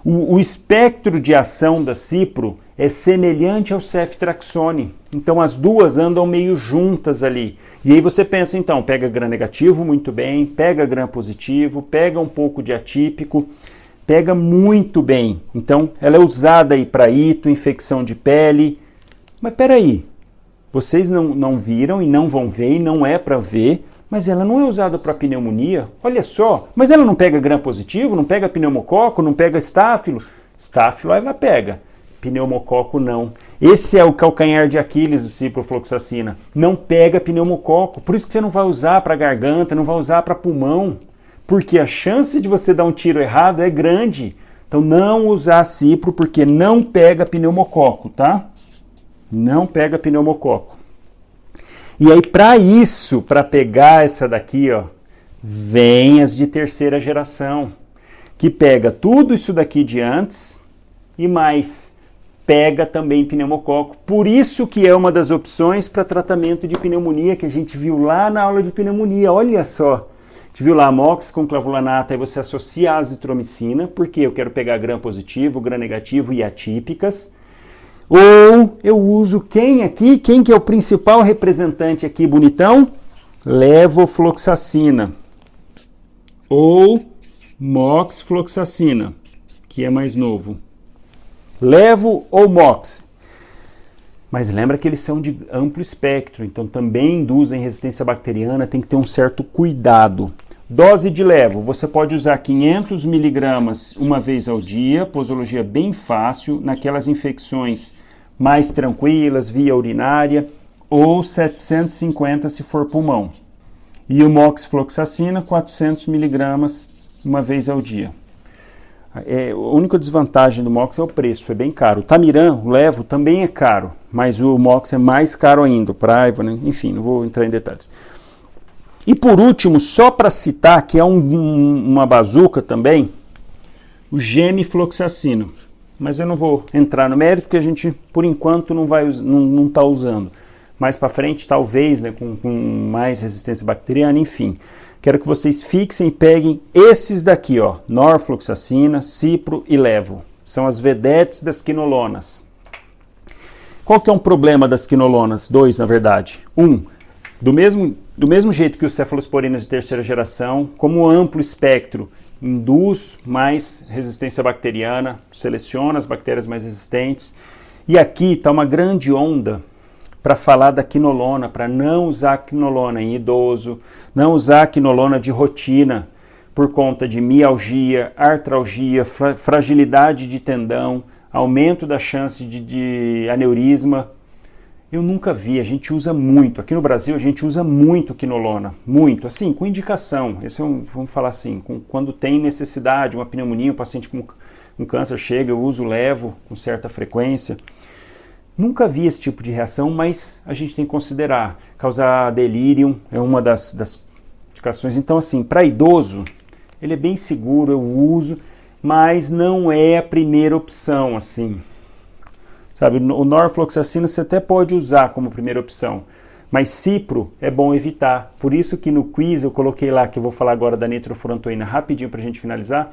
O espectro de ação da cipro é semelhante ao ceftriaxone. Então as duas andam meio juntas ali. E aí você pensa, então, pega gram negativo muito bem, pega gram positivo, pega um pouco de atípico, pega muito bem. Então ela é usada aí para ito, infecção de pele. Mas peraí, vocês não viram e não vão ver e não é para ver, mas ela não é usada para pneumonia. Olha só, mas ela não pega gram positivo, não pega pneumococo, não pega estáfilo. Estáfilo ela pega, pneumococo não. Esse é o calcanhar de Aquiles do ciprofloxacina. Não pega pneumococo, por isso que você não vai usar para garganta, não vai usar para pulmão. Porque a chance de você dar um tiro errado é grande. Então não usar cipro porque não pega pneumococo, tá? Não pega pneumococo. E aí para isso, para pegar essa daqui, ó, vem as de terceira geração, que pega tudo isso daqui de antes e mais, pega também pneumococo. Por isso que é uma das opções para tratamento de pneumonia que a gente viu lá na aula de pneumonia. Olha só, a gente viu lá amox com clavulanato, aí você associa a azitromicina, porque eu quero pegar gram positivo, gram negativo e atípicas. Ou eu uso quem aqui? Quem que é o principal representante aqui, bonitão? Levofloxacina. Ou moxifloxacina, que é mais novo. Levo ou mox. Mas lembra que eles são de amplo espectro, então também induzem resistência bacteriana, tem que ter um certo cuidado. Dose de levo, você pode usar 500 miligramas uma vez ao dia, posologia bem fácil, naquelas infecções mais tranquilas, via urinária, ou 750 se for pulmão. E o moxifloxacina, 400 miligramas uma vez ao dia. A única desvantagem do mox é o preço, é bem caro. O Tamiram, o Levo, também é caro, mas o mox é mais caro ainda, o Praiva, né? Enfim, não vou entrar em detalhes. E por último, só para citar, que é uma bazuca também, o gemifloxacina. Mas eu não vou entrar no mérito, porque a gente, por enquanto, não está usando. Mais para frente, talvez, né, com mais resistência bacteriana, enfim. Quero que vocês fixem e peguem esses daqui, ó, norfloxacina, cipro e levo. São as vedetes das quinolonas. Qual que é um problema das quinolonas? Dois, na verdade. Do mesmo jeito que os cefalosporinos de terceira geração, como o amplo espectro induz mais resistência bacteriana, seleciona as bactérias mais resistentes. E aqui está uma grande onda para falar da quinolona, para não usar quinolona em idoso, não usar quinolona de rotina por conta de mialgia, artralgia, fragilidade de tendão, aumento da chance de aneurisma. Eu nunca vi, a gente usa muito, aqui no Brasil a gente usa muito quinolona, muito, assim, com indicação, vamos falar assim, quando tem necessidade, uma pneumonia, um paciente com um câncer chega, eu uso, levo com certa frequência. Nunca vi esse tipo de reação, mas a gente tem que considerar. Causar delírio é uma das indicações. Então, assim, para idoso, ele é bem seguro, eu uso, mas não é a primeira opção, assim. Sabe, o norfloxacina você até pode usar como primeira opção, mas cipro é bom evitar. Por isso que no quiz eu coloquei lá, que eu vou falar agora da nitrofurantoína rapidinho para a gente finalizar,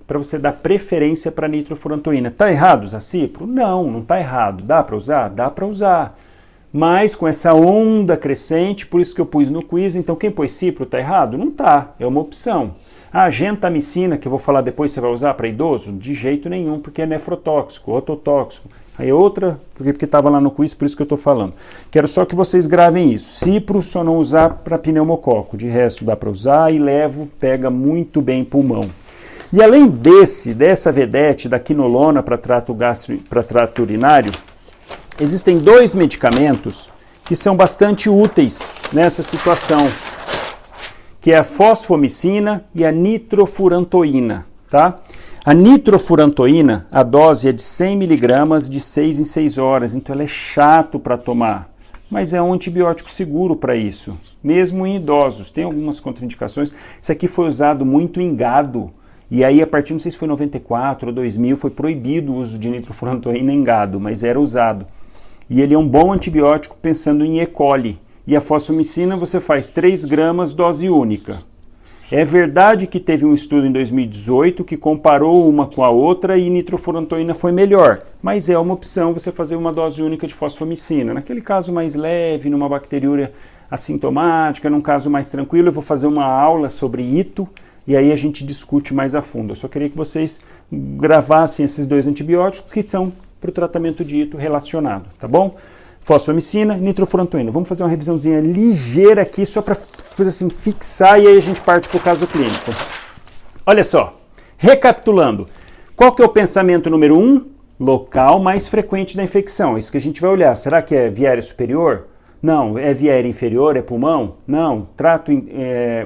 para você dar preferência para nitrofurantoína. Tá errado usar cipro? Não tá errado. Dá para usar? Dá para usar. Mas com essa onda crescente, por isso que eu pus no quiz, então quem pôs cipro tá errado? Não tá, é uma opção. A gentamicina, que eu vou falar depois, você vai usar para idoso? De jeito nenhum, porque é nefrotóxico, ototóxico. Aí é outra, porque estava lá no quiz, por isso que eu estou falando. Quero só que vocês gravem isso. Cipro só não usar para pneumococo, de resto dá para usar, e levo, pega muito bem pulmão. E além dessa vedete, da quinolona para trato urinário, existem dois medicamentos que são bastante úteis nessa situação, que é a fosfomicina e a nitrofurantoína, tá? A nitrofurantoína, a dose é de 100 mg de 6 em 6 horas, então ela é chato para tomar, mas é um antibiótico seguro para isso, mesmo em idosos. Tem algumas contraindicações. Isso aqui foi usado muito em gado, e aí a partir, não sei se foi 94 ou 2000, foi proibido o uso de nitrofurantoína em gado, mas era usado. E ele é um bom antibiótico pensando em E. coli. E a fosfomicina você faz 3 gramas dose única. É verdade que teve um estudo em 2018 que comparou uma com a outra e nitrofurantoína foi melhor, mas é uma opção você fazer uma dose única de fosfomicina. Naquele caso mais leve, numa bacteriúria assintomática, num caso mais tranquilo, eu vou fazer uma aula sobre ito e aí a gente discute mais a fundo. Eu só queria que vocês gravassem esses dois antibióticos que estão para o tratamento de ito relacionado, tá bom? Fosfomicina, nitrofurantoína. Vamos fazer uma revisãozinha ligeira aqui, só para fazer assim, fixar, e aí a gente parte para o caso clínico. Olha só, recapitulando, qual que é o pensamento número 1? Local mais frequente da infecção, é isso que a gente vai olhar. Será que é via aérea superior? Não. É via aérea inferior? É pulmão? Não. Trato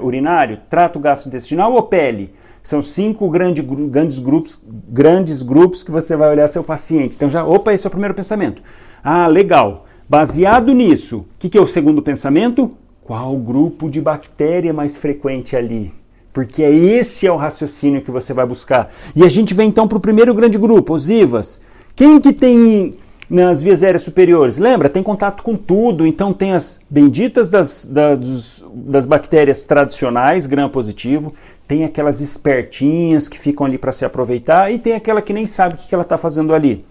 urinário? Trato gastrointestinal ou pele? São 5 grandes grupos que você vai olhar seu paciente. Então esse é o primeiro pensamento. Ah, legal. Baseado nisso, o que é o segundo pensamento? Qual grupo de bactéria mais frequente ali? Porque esse é o raciocínio que você vai buscar. E a gente vem então para o primeiro grande grupo, os IVAs. Quem que tem nas vias aéreas superiores? Lembra? Tem contato com tudo, então tem as benditas das bactérias tradicionais, gram positivo, tem aquelas espertinhas que ficam ali para se aproveitar e tem aquela que nem sabe o que ela está fazendo ali.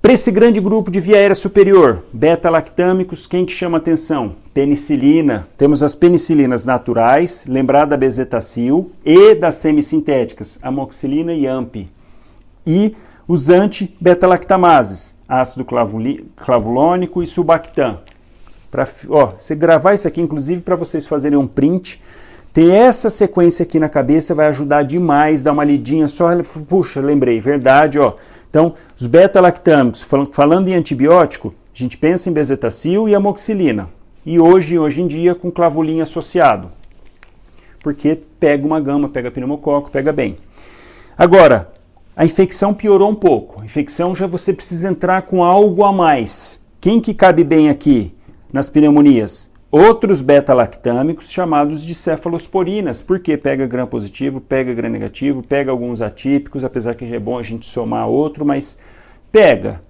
Para esse grande grupo de via aérea superior, beta-lactâmicos, quem que chama atenção? Penicilina. Temos as penicilinas naturais, lembrar da bezetacil, e das semissintéticas, amoxicilina e AMP. E os anti-beta-lactamases, ácido clavulônico e sulbactam. Você gravar isso aqui, inclusive, para vocês fazerem um print, ter essa sequência aqui na cabeça vai ajudar demais, dar uma lidinha só, puxa, lembrei, verdade, ó. Então, os beta-lactâmicos, falando em antibiótico, a gente pensa em bezetacil e amoxicilina. E hoje em dia, com clavulin associado. Porque pega uma gama, pega pneumococo, pega bem. Agora, a infecção piorou um pouco. A infecção já você precisa entrar com algo a mais. Quem que cabe bem aqui nas pneumonias? Outros beta-lactâmicos chamados de cefalosporinas, porque pega gram positivo, pega gram negativo, pega alguns atípicos, apesar que é bom a gente somar outro, mas pega.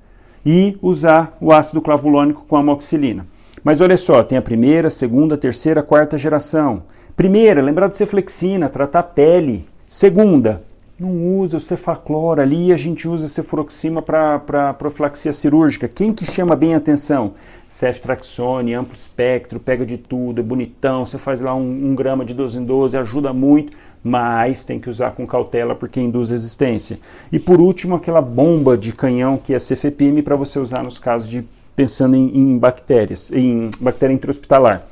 E usar o ácido clavulônico com amoxicilina. Mas olha só, tem a primeira, segunda, terceira, quarta geração. Primeira, lembrar de ceflexina, tratar a pele. Segunda, não usa o cefaclor ali, a gente usa cefuroxima para profilaxia cirúrgica. Quem que chama bem a atenção? Ceftraxone, amplo espectro, pega de tudo, é bonitão, você faz lá 1 grama de 12 em 12, ajuda muito, mas tem que usar com cautela porque induz resistência. E por último, aquela bomba de canhão que é a cefepime para você usar nos casos de pensando em bactérias, em bactéria intra-hospitalar.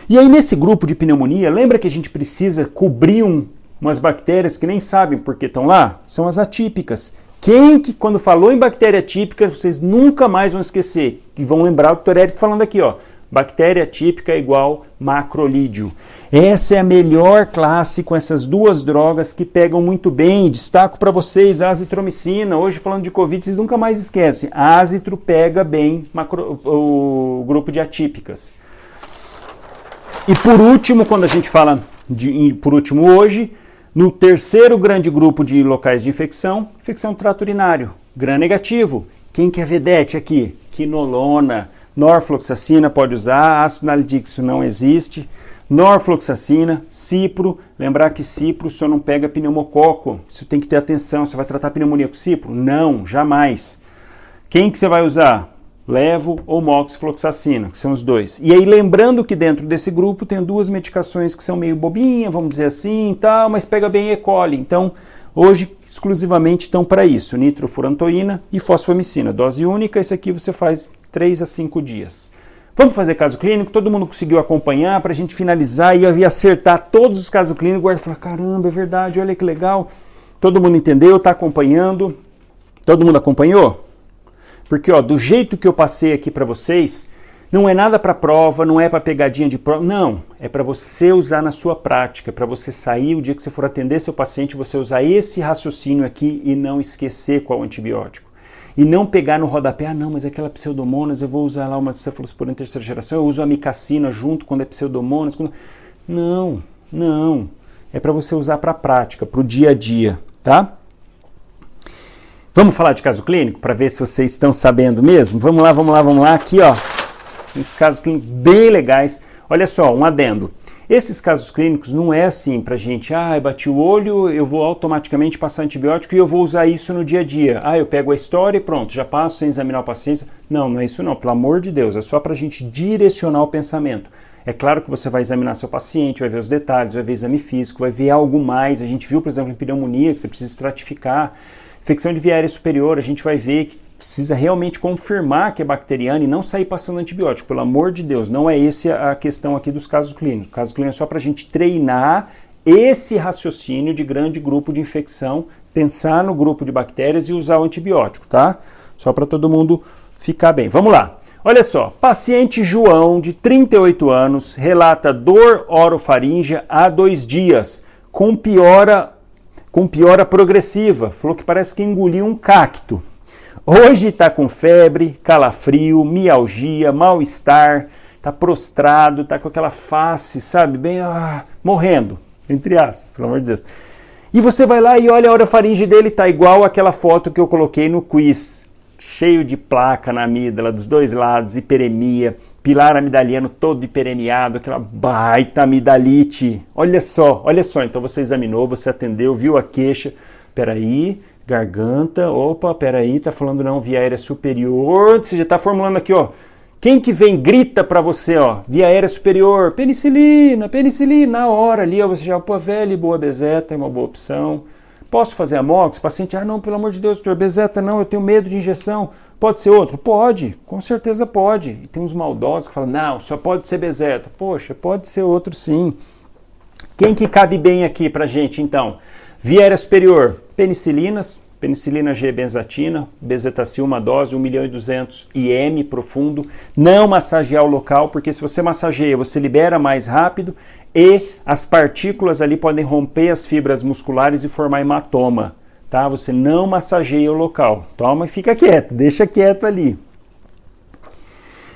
E aí nesse grupo de pneumonia, lembra que a gente precisa cobrir umas bactérias que nem sabem por que estão lá? São as atípicas. Quem que, quando falou em bactéria típica, vocês nunca mais vão esquecer. E vão lembrar o Dr. Érico falando aqui, ó. Bactéria típica é igual macrolídeo. Essa é a melhor classe com essas duas drogas que pegam muito bem. Destaco para vocês a azitromicina. Hoje falando de Covid, vocês nunca mais esquecem. A azitro pega bem o grupo de atípicas. E por último, quando a gente fala por último hoje, no terceiro grande grupo de locais de infecção trato urinário, gram negativo. Quem que é vedete aqui? Quinolona, norfloxacina pode usar, ácido nalidíxico não existe, norfloxacina, cipro, lembrar que cipro só não pega pneumococo, isso tem que ter atenção, você vai tratar pneumonia com cipro? Não, jamais. Quem que você vai usar? Levo ou moxifloxacina, que são os dois. E aí lembrando que dentro desse grupo tem 2 medicações que são meio bobinha, vamos dizer assim, tal, mas pega bem E. coli. Então, hoje exclusivamente estão para isso, nitrofurantoína e fosfomicina, dose única, esse aqui você faz 3 a 5 dias. Vamos fazer caso clínico, todo mundo conseguiu acompanhar para a gente finalizar e acertar todos os casos clínicos, guarda e falar, caramba, é verdade, olha que legal, todo mundo entendeu, está acompanhando, todo mundo acompanhou? Porque, ó, do jeito que eu passei aqui para vocês, não é nada para prova, não é para pegadinha de prova, não. É para você usar na sua prática, para você sair o dia que você for atender seu paciente, você usar esse raciocínio aqui e não esquecer qual antibiótico. E não pegar no rodapé, não, mas aquela pseudomonas, eu vou usar lá uma cefalosporina terceira geração, eu uso a amicacina junto quando é pseudomonas. Não. É para você usar para a prática, para o dia a dia, tá? Vamos falar de caso clínico para ver se vocês estão sabendo mesmo? Vamos lá. Aqui, ó, esses casos clínicos bem legais. Olha só, um adendo. Esses casos clínicos não é assim pra gente, eu bati o olho, eu vou automaticamente passar antibiótico e eu vou usar isso no dia a dia. Eu pego a história e pronto, já passo sem examinar o paciente. Não é isso não, pelo amor de Deus, é só pra gente direcionar o pensamento. É claro que você vai examinar seu paciente, vai ver os detalhes, vai ver exame físico, vai ver algo mais. A gente viu, por exemplo, em pneumonia, que você precisa estratificar. Infecção de via aérea superior, a gente vai ver que precisa realmente confirmar que é bacteriana e não sair passando antibiótico. Pelo amor de Deus, não é essa a questão aqui dos casos clínicos. O caso clínico é só para a gente treinar esse raciocínio de grande grupo de infecção, pensar no grupo de bactérias e usar o antibiótico, tá? Só para todo mundo ficar bem. Vamos lá. Olha só, paciente João, de 38 anos, relata dor orofaríngea há 2 dias, com piora com piora progressiva, falou que parece que engoliu um cacto. Hoje está com febre, calafrio, mialgia, mal-estar, está prostrado, está com aquela face, sabe, bem morrendo, entre aspas, pelo amor de Deus. E você vai lá e olha a orofaringe dele, está igual àquela foto que eu coloquei no quiz, cheio de placa na amígdala, dos dois lados, hiperemia, pilar amidaliano todo hiperemiado, aquela baita amidalite. Olha só, então você examinou, você atendeu, viu a queixa, peraí, garganta, opa, peraí, tá falando não, via aérea superior, você já tá formulando aqui, ó, quem que vem, grita pra você, ó, via aérea superior, penicilina, na hora ali, ó, você já, pô, velho, boa bezeta, é uma boa opção. Posso fazer amox? Paciente, não, pelo amor de Deus, doutor, bezeta não, eu tenho medo de injeção. Pode ser outro? Pode, com certeza pode. E tem uns maldosos que falam, não, só pode ser bezeta. Poxa, pode ser outro sim. Quem que cabe bem aqui pra gente, então? Via aérea superior, penicilinas, penicilina G, benzatina, bezetacil, uma dose, 1.200.000 IM profundo. Não massagear o local, porque se você massageia, você libera mais rápido e as partículas ali podem romper as fibras musculares e formar hematoma. Tá? Você não massageia o local. Toma e fica quieto, deixa quieto ali.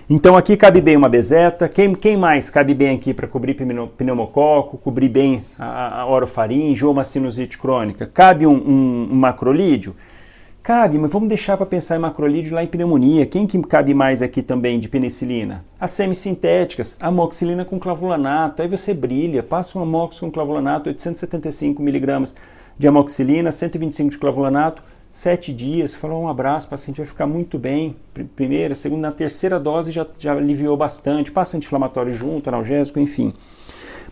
Então aqui cabe bem uma bezeta. Quem mais cabe bem aqui para cobrir pneumococo, cobrir bem a orofaringe ou uma sinusite crônica? Cabe um macrolídeo? Cabe, mas vamos deixar para pensar em macrolídeo lá em pneumonia. Quem que cabe mais aqui também de penicilina? As semissintéticas, amoxicilina com clavulanato. Aí você brilha, passa um amox com clavulanato, 875 mg de amoxicilina, 125 de clavulanato, 7 dias, falou um abraço, o paciente vai ficar muito bem, primeira, segunda, na terceira dose já aliviou bastante, passa anti-inflamatório junto, analgésico, enfim.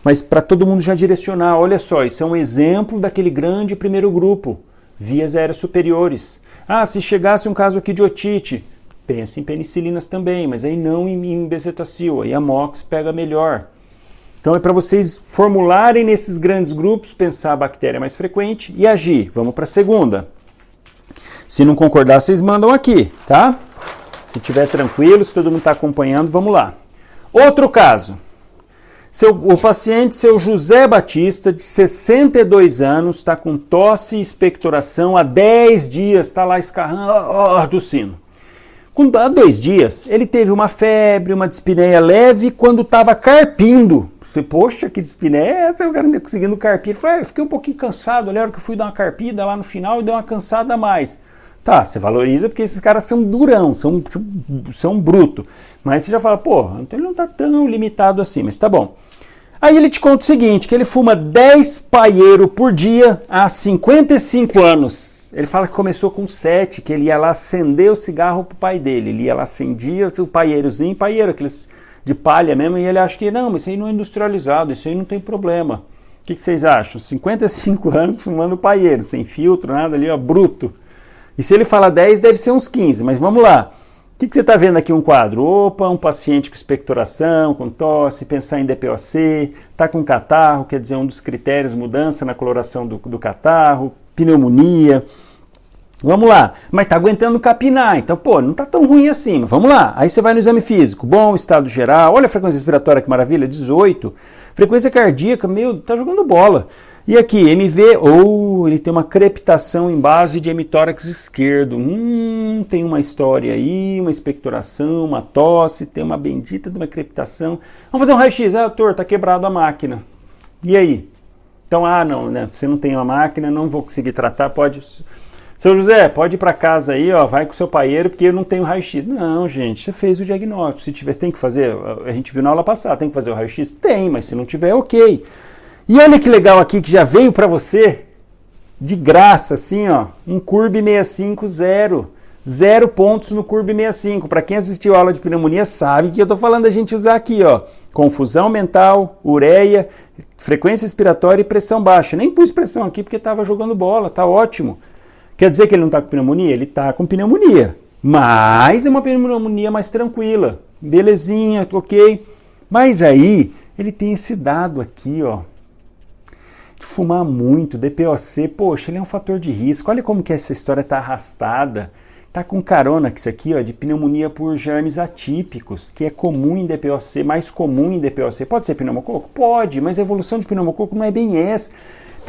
Mas para todo mundo já direcionar, olha só, isso é um exemplo daquele grande primeiro grupo, vias aéreas superiores. Se chegasse um caso aqui de otite, pense em penicilinas também, mas aí não em bezetacil, aí a MOX pega melhor. Então é para vocês formularem nesses grandes grupos, pensar a bactéria mais frequente e agir. Vamos para a segunda. Se não concordar, vocês mandam aqui, tá? Se estiver tranquilo, se todo mundo está acompanhando, vamos lá. Outro caso. O paciente, seu José Batista, de 62 anos, está com tosse e expectoração há 10 dias, está lá escarrando, tossindo. Há 2 dias, ele teve uma febre, uma dispneia leve, quando estava carpindo. Você, poxa, que dispneia é essa? O cara não conseguindo carpir. Ele falou, fiquei um pouquinho cansado, olha a hora que eu fui dar uma carpida lá no final e deu uma cansada a mais. Tá, você valoriza porque esses caras são durão, são bruto. Mas você já fala, então ele não tá tão limitado assim, mas tá bom. Aí ele te conta o seguinte, que ele fuma 10 paieiro por dia há 55 anos. Ele fala que começou com 7, que ele ia lá acender o cigarro pro pai dele. Ele ia lá, acendia o paieiro, aqueles de palha mesmo, e ele acha que não, mas isso aí não é industrializado, isso aí não tem problema. O que vocês acham? 55 anos fumando paieiro, sem filtro, nada ali, bruto. E se ele fala 10, deve ser uns 15, mas vamos lá. O que você está vendo aqui um quadro? Opa, um paciente com expectoração, com tosse, pensar em DPOC, está com catarro, quer dizer, um dos critérios, mudança na coloração do catarro, pneumonia. Vamos lá, mas está aguentando capinar, então, não está tão ruim assim, mas vamos lá. Aí você vai no exame físico, bom estado geral, olha a frequência respiratória, que maravilha, 18. Frequência cardíaca, tá jogando bola. E aqui, MV, ele tem uma crepitação em base de hemitórax esquerdo. Tem uma história aí, uma expectoração, uma tosse, tem uma bendita de uma crepitação. Vamos fazer um raio-x. Doutor, tá quebrado a máquina. E aí? Então, não, né? Você não tem uma máquina, não vou conseguir tratar, pode... Seu José, pode ir para casa aí, vai com o seu paieiro, porque eu não tenho raio-x. Não, gente, você fez o diagnóstico. Se tiver, tem que fazer, a gente viu na aula passada, tem que fazer o raio-x? Tem, mas se não tiver, ok. E olha que legal aqui que já veio para você, de graça, assim, um CURB 65 0. 0 pontos no CURB 65. Para quem assistiu a aula de pneumonia sabe que eu estou falando a gente usar aqui, confusão mental, ureia, frequência respiratória e pressão baixa. Nem pus pressão aqui porque estava jogando bola, tá ótimo. Quer dizer que ele não está com pneumonia? Ele está com pneumonia, mas é uma pneumonia mais tranquila. Belezinha, ok. Mas aí, ele tem esse dado aqui, de fumar muito, DPOC, poxa, ele é um fator de risco. Olha como que essa história está arrastada. Está com carona que isso aqui, de pneumonia por germes atípicos, que é comum em DPOC, mais comum em DPOC. Pode ser pneumococo? Pode, mas a evolução de pneumococo não é bem essa.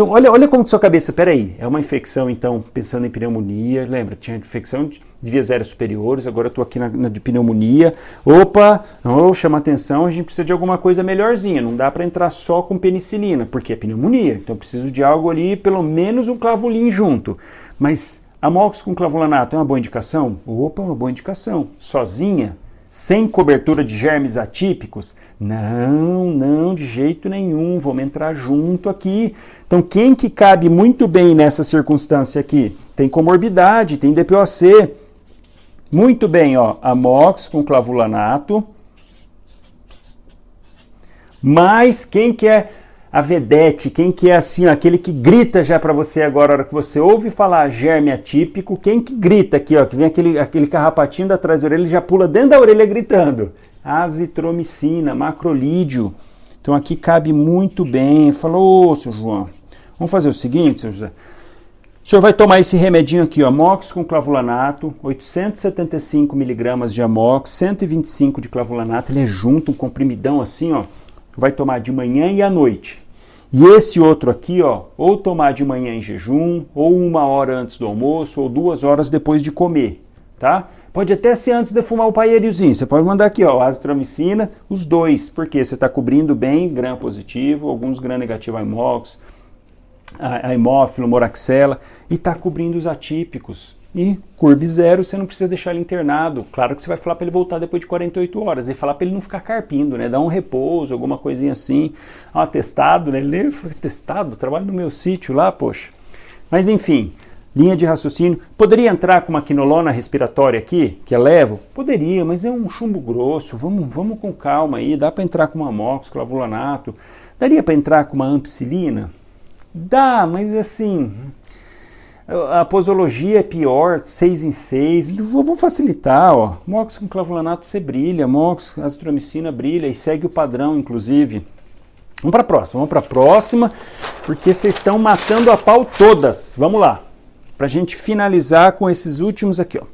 Então, olha como que sua cabeça, peraí, é uma infecção, então, pensando em pneumonia, lembra, tinha infecção de vias aéreas superiores, agora eu estou aqui na de pneumonia, opa, chama atenção, a gente precisa de alguma coisa melhorzinha, não dá para entrar só com penicilina, porque é pneumonia, então eu preciso de algo ali, pelo menos um clavulin junto, mas amox com clavulanato é uma boa indicação? Opa, uma boa indicação, sozinha? Sem cobertura de germes atípicos? Não, de jeito nenhum, vamos entrar junto aqui. Então, quem que cabe muito bem nessa circunstância aqui? Tem comorbidade, tem DPOC. Muito bem, ó, amox com clavulanato. Mas quem que é a vedete, quem que é assim, ó, aquele que grita já para você agora, a hora que você ouve falar germe atípico, quem que grita aqui, ó, que vem aquele carrapatinho da trás da orelha, ele já pula dentro da orelha gritando. Azitromicina, macrolídeo. Então aqui cabe muito bem. Falou, seu João, vamos fazer o seguinte, seu José. O senhor vai tomar esse remedinho aqui, ó, amox com clavulanato, 875 miligramas de amox, 125 de clavulanato, ele é junto, um comprimidão assim, ó. Vai tomar de manhã e à noite. E esse outro aqui, ó, ou tomar de manhã em jejum, ou 1 hora antes do almoço, ou 2 horas depois de comer, tá? Pode até ser antes de fumar o paieriozinho. Você pode mandar aqui, ó, azitromicina, os dois, porque você está cobrindo bem gram positivo, alguns gram negativo a amox, a hemófilo, moraxela, e está cobrindo os atípicos. E curb zero, você não precisa deixar ele internado. Claro que você vai falar para ele voltar depois de 48 horas e falar para ele não ficar carpindo, né? Dar um repouso, alguma coisinha assim. Atestado, né? Ele foi testado, trabalho no meu sítio lá, poxa. Mas enfim, linha de raciocínio. Poderia entrar com uma quinolona respiratória aqui, que é levo? Poderia, mas é um chumbo grosso. Vamos com calma aí. Dá para entrar com uma amox, clavulanato. Daria para entrar com uma ampicilina? Dá, mas assim... A posologia é pior, 6 em 6, vamos facilitar, ó. Mox com clavulanato você brilha, mox, azitromicina brilha e segue o padrão, inclusive. Vamos para a próxima, porque vocês estão matando a pau todas. Vamos lá, para a gente finalizar com esses últimos aqui, ó.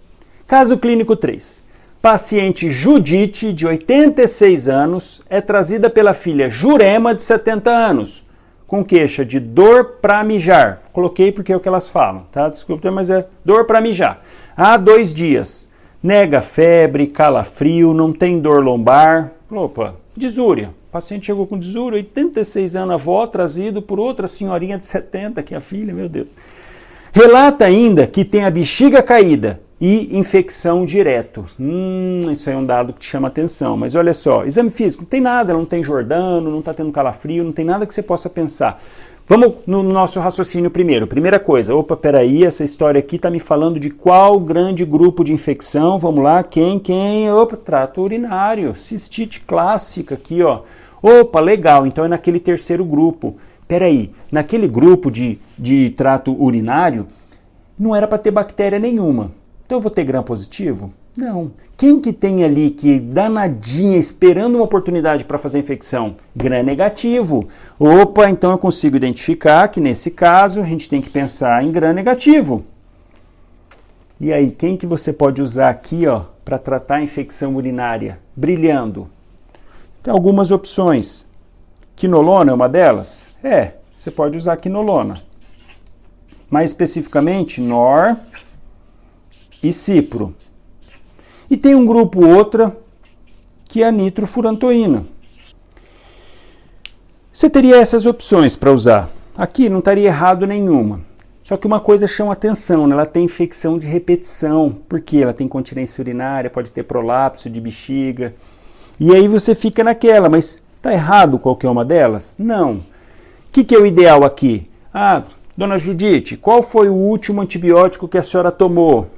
Caso clínico 3. Paciente Judite, de 86 anos, é trazida pela filha Jurema, de 70 anos. Com queixa de dor para mijar. Coloquei porque é o que elas falam, tá? Desculpa, mas é dor para mijar. Há 2 dias. Nega febre, calafrio, não tem dor lombar. Opa, disúria. O paciente chegou com disúria, 86 anos, avó, trazido por outra senhorinha de 70, que é a filha, meu Deus. Relata ainda que tem a bexiga caída e infecção direto. Isso aí é um dado que chama atenção. Mas olha só, exame físico, não tem nada, ela não tem Jordano, não está tendo calafrio, não tem nada que você possa pensar. Vamos no nosso raciocínio primeiro. Primeira coisa, opa, peraí, essa história aqui está me falando de qual grande grupo de infecção? Vamos lá, quem? Opa, trato urinário, cistite clássica aqui, ó. Opa, legal, então é naquele terceiro grupo. Peraí, naquele grupo de trato urinário, não era para ter bactéria nenhuma. Então eu vou ter gram positivo? Não. Quem que tem ali que danadinha, esperando uma oportunidade para fazer infecção? Gram negativo. Opa, então eu consigo identificar que nesse caso a gente tem que pensar em gram negativo. E aí, quem que você pode usar aqui, ó, para tratar a infecção urinária? Brilhando. Tem algumas opções. Quinolona é uma delas? Você pode usar quinolona. Mais especificamente, nor e cipro. E tem um grupo outra que é a nitrofurantoína. Você teria essas opções para usar. Aqui não estaria errado nenhuma. Só que uma coisa chama atenção, né? Ela tem infecção de repetição, porque ela tem incontinência urinária, pode ter prolapso de bexiga. E aí você fica naquela, mas está errado qualquer uma delas? Não. O que é o ideal aqui? Dona Judite, qual foi o último antibiótico que a senhora tomou?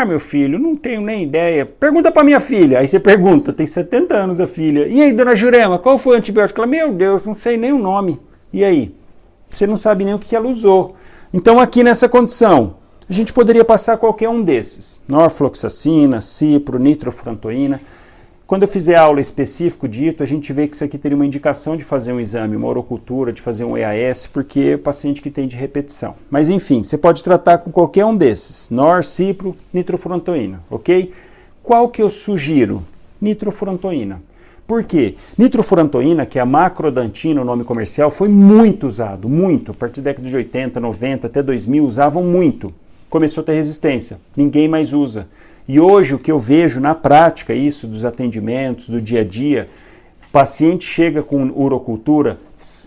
Meu filho, não tenho nem ideia. Pergunta para minha filha. Aí você pergunta, tem 70 anos a filha. E aí, dona Jurema, qual foi o antibiótico? Ela, meu Deus, não sei nem o nome. E aí? Você não sabe nem o que ela usou. Então, aqui nessa condição, a gente poderia passar qualquer um desses. Norfloxacina, cipro, nitrofurantoína. Quando eu fizer aula específico dito, a gente vê que isso aqui teria uma indicação de fazer um exame, uma orocultura, de fazer um EAS, porque é paciente que tem de repetição. Mas enfim, você pode tratar com qualquer um desses, nor, cipro, nitrofurantoína, ok? Qual que eu sugiro? Nitrofurantoína. Por quê? Nitrofurantoína, que é a macrodantina, o nome comercial, foi muito usado, muito. A partir da década de 80, 90, até 2000, usavam muito. Começou a ter resistência, ninguém mais usa. E hoje o que eu vejo na prática, isso dos atendimentos, do dia a dia, o paciente chega com urocultura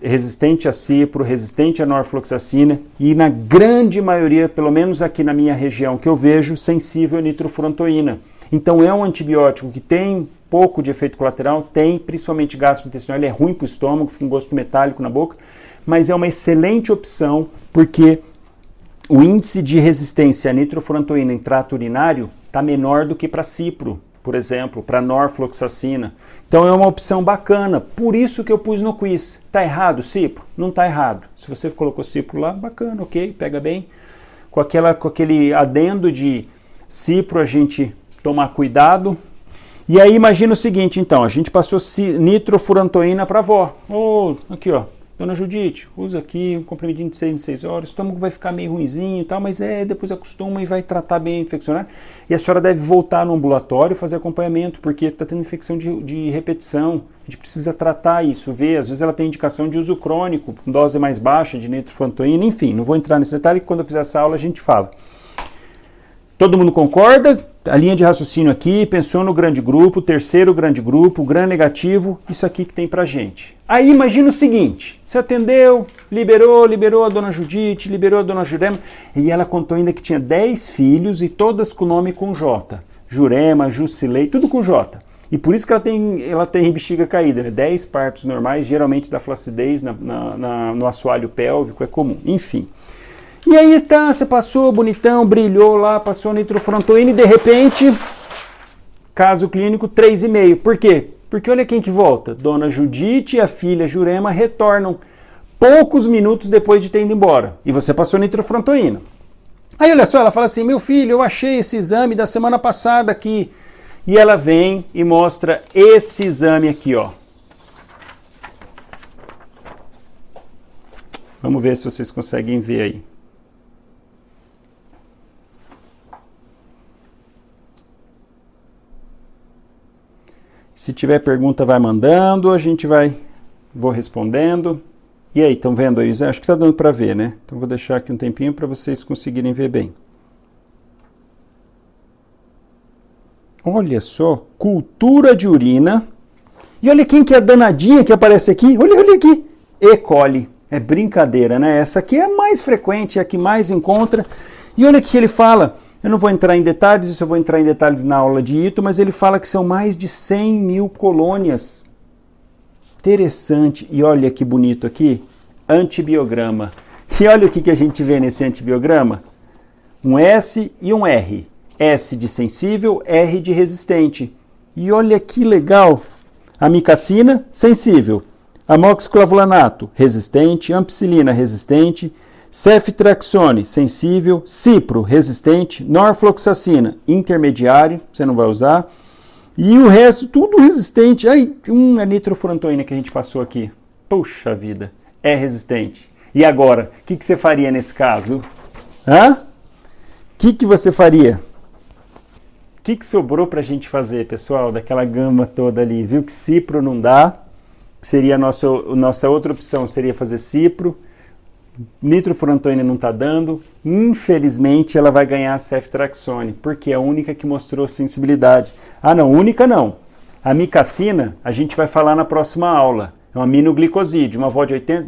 resistente a cipro, resistente a norfloxacina e na grande maioria, pelo menos aqui na minha região que eu vejo, sensível a nitrofurantoína. Então é um antibiótico que tem pouco de efeito colateral, tem principalmente gastrointestinal, ele é ruim para o estômago, fica um gosto metálico na boca, mas é uma excelente opção porque o índice de resistência à nitrofurantoína em trato urinário está menor do que para cipro, por exemplo, para norfloxacina. Então é uma opção bacana, por isso que eu pus no quiz. Tá errado cipro? Não tá errado. Se você colocou cipro lá, bacana, ok, pega bem. Com aquele adendo de cipro a gente tomar cuidado. E aí imagina o seguinte, então, a gente passou nitrofurantoína para a avó. Aqui ó, dona Judite, usa aqui um comprimidinho de 6 em 6 horas, o estômago vai ficar meio ruinzinho e tal, mas depois acostuma e vai tratar bem a infeccionar. E a senhora deve voltar no ambulatório e fazer acompanhamento, porque está tendo infecção de repetição. A gente precisa tratar isso, ver, às vezes ela tem indicação de uso crônico, com dose mais baixa de nitrofurantoína, enfim, não vou entrar nesse detalhe, quando eu fizer essa aula a gente fala. Todo mundo concorda? A linha de raciocínio aqui, pensou no grande grupo, terceiro grande grupo, gram negativo, isso aqui que tem pra gente. Aí imagina o seguinte, você atendeu, liberou a dona Judite, liberou a dona Jurema, e ela contou ainda que tinha 10 filhos e todas com nome com J. Jurema, Jusilei, tudo com J. E por isso que ela tem bexiga caída, né? 10 partos normais, geralmente da flacidez no assoalho pélvico, é comum, enfim. E aí tá, você passou bonitão, brilhou lá, passou nitrofurantoína e de repente, caso clínico 3,5. Por quê? Porque olha quem que volta. Dona Judite e a filha Jurema retornam poucos minutos depois de ter ido embora. E você passou nitrofurantoína. Aí olha só, ela fala assim, meu filho, eu achei esse exame da semana passada aqui. E ela vem e mostra esse exame aqui, ó. Vamos ver se vocês conseguem ver aí. Se tiver pergunta, vai mandando, vou respondendo. E aí, estão vendo aí? Acho que está dando para ver, né? Então vou deixar aqui um tempinho para vocês conseguirem ver bem. Olha só, cultura de urina. E olha quem que é a danadinha que aparece aqui. Olha aqui. E. coli. É brincadeira, né? Essa aqui é a mais frequente, é a que mais encontra. E olha o que ele fala. Eu não vou entrar em detalhes, isso eu vou entrar em detalhes na aula de ito, mas ele fala que são mais de 100 mil colônias. Interessante. E olha que bonito aqui, antibiograma. E olha o que a gente vê nesse antibiograma. Um S e um R. S de sensível, R de resistente. E olha que legal. Amicacina, sensível. Amoxiclavulanato, resistente. Ampicilina, resistente. Ceftriaxone, sensível, cipro, resistente, norfloxacina, intermediário, você não vai usar, e o resto tudo resistente. Aí, a nitrofurantoína que a gente passou aqui, puxa vida, é resistente. E agora, o que você faria nesse caso? O que você faria? O que sobrou para a gente fazer, pessoal, daquela gama toda ali? Viu que cipro não dá, seria a nossa outra opção, seria fazer cipro. Nitrofurantoína não está dando, infelizmente ela vai ganhar a ceftriaxone, porque é a única que mostrou sensibilidade. Não, única não. A micacina a gente vai falar na próxima aula. É um aminoglicosídeo,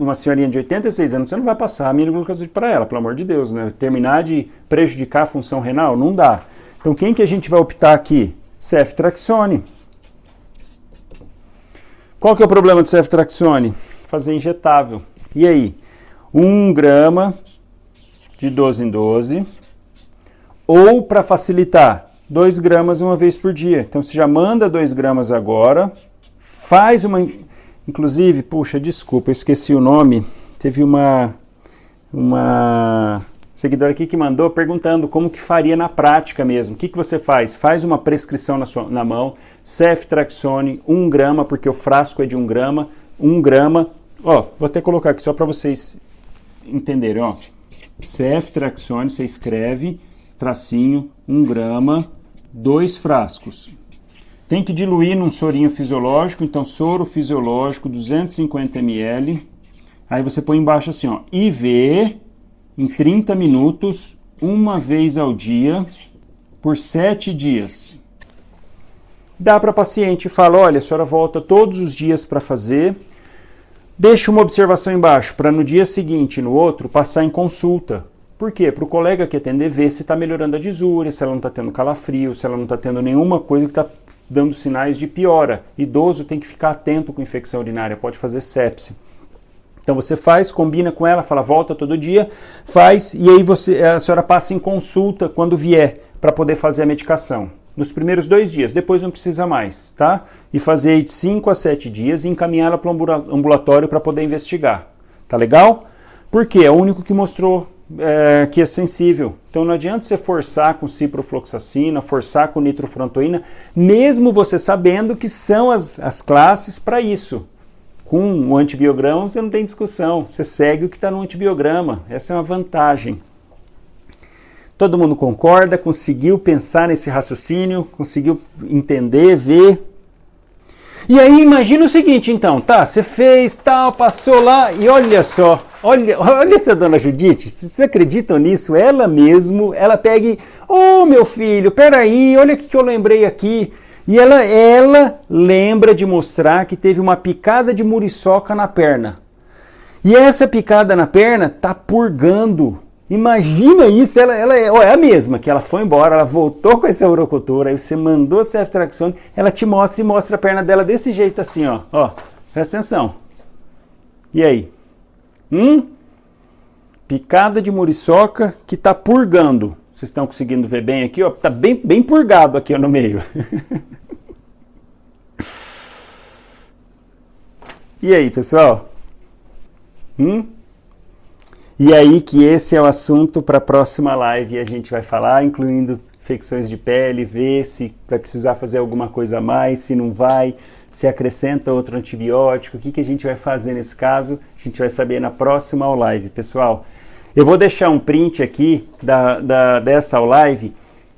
uma senhorinha de 86 anos, você não vai passar aminoglicosídeo para ela, pelo amor de Deus, né? Terminar de prejudicar a função renal, não dá. Então quem que a gente vai optar aqui? Ceftriaxone. Qual que é o problema de ceftriaxone? Fazer injetável. E aí? 1 grama de 12 em 12, ou para facilitar, 2 gramas uma vez por dia. Então você já manda 2 gramas agora, faz uma... Inclusive, puxa, desculpa, eu esqueci o nome, teve uma seguidora aqui que mandou perguntando como que faria na prática mesmo. O que você faz? Faz uma prescrição na mão, ceftriaxone, 1 grama, porque o frasco é de 1 grama, 1 grama, vou até colocar aqui só para vocês entenderem, ceftriaxone, você escreve, tracinho, 1 grama, 2 frascos. Tem que diluir num sorinho fisiológico, então soro fisiológico, 250 ml. Aí você põe embaixo assim, ó, IV em 30 minutos, uma vez ao dia, por 7 dias. Dá para paciente e fala, olha, a senhora volta todos os dias para fazer, deixa uma observação embaixo, para no dia seguinte, no outro, passar em consulta. Por quê? Para o colega que atender ver se está melhorando a disúria, se ela não está tendo calafrio, se ela não está tendo nenhuma coisa que está dando sinais de piora. Idoso tem que ficar atento com infecção urinária, pode fazer sepse. Então você faz, combina com ela, fala volta todo dia, faz e aí a senhora passa em consulta quando vier para poder fazer a medicação. Nos primeiros 2 dias, depois não precisa mais, tá? E fazer de 5 a 7 dias e encaminhar ela para o ambulatório para poder investigar. Tá legal? Porque é o único que mostrou que é sensível. Então não adianta você forçar com ciprofloxacina, forçar com nitrofurantoína, mesmo você sabendo que são as classes para isso. Com o antibiograma você não tem discussão, você segue o que está no antibiograma, essa é uma vantagem. Todo mundo concorda, conseguiu pensar nesse raciocínio, conseguiu entender, ver. E aí imagina o seguinte então, tá, você fez, tal, passou lá e olha só, olha essa dona Judite, vocês acreditam nisso? Ela mesmo, ela pega e, meu filho, peraí, olha o que eu lembrei aqui. E ela lembra de mostrar que teve uma picada de muriçoca na perna. E essa picada na perna tá purgando. Imagina isso, ela é a mesma, que ela foi embora, ela voltou com essa urocultura, aí você mandou a ceftriaxone, ela te mostra e mostra a perna dela desse jeito assim, ó, presta atenção. E aí? Picada de muriçoca que tá purgando. Vocês estão conseguindo ver bem aqui, ó, tá bem purgado aqui ó, no meio. E aí, pessoal? E aí que esse é o assunto para a próxima live, a gente vai falar, incluindo infecções de pele, ver se vai precisar fazer alguma coisa a mais, se não vai, se acrescenta outro antibiótico, o que a gente vai fazer nesse caso, a gente vai saber na próxima live, pessoal. Eu vou deixar um print aqui dessa live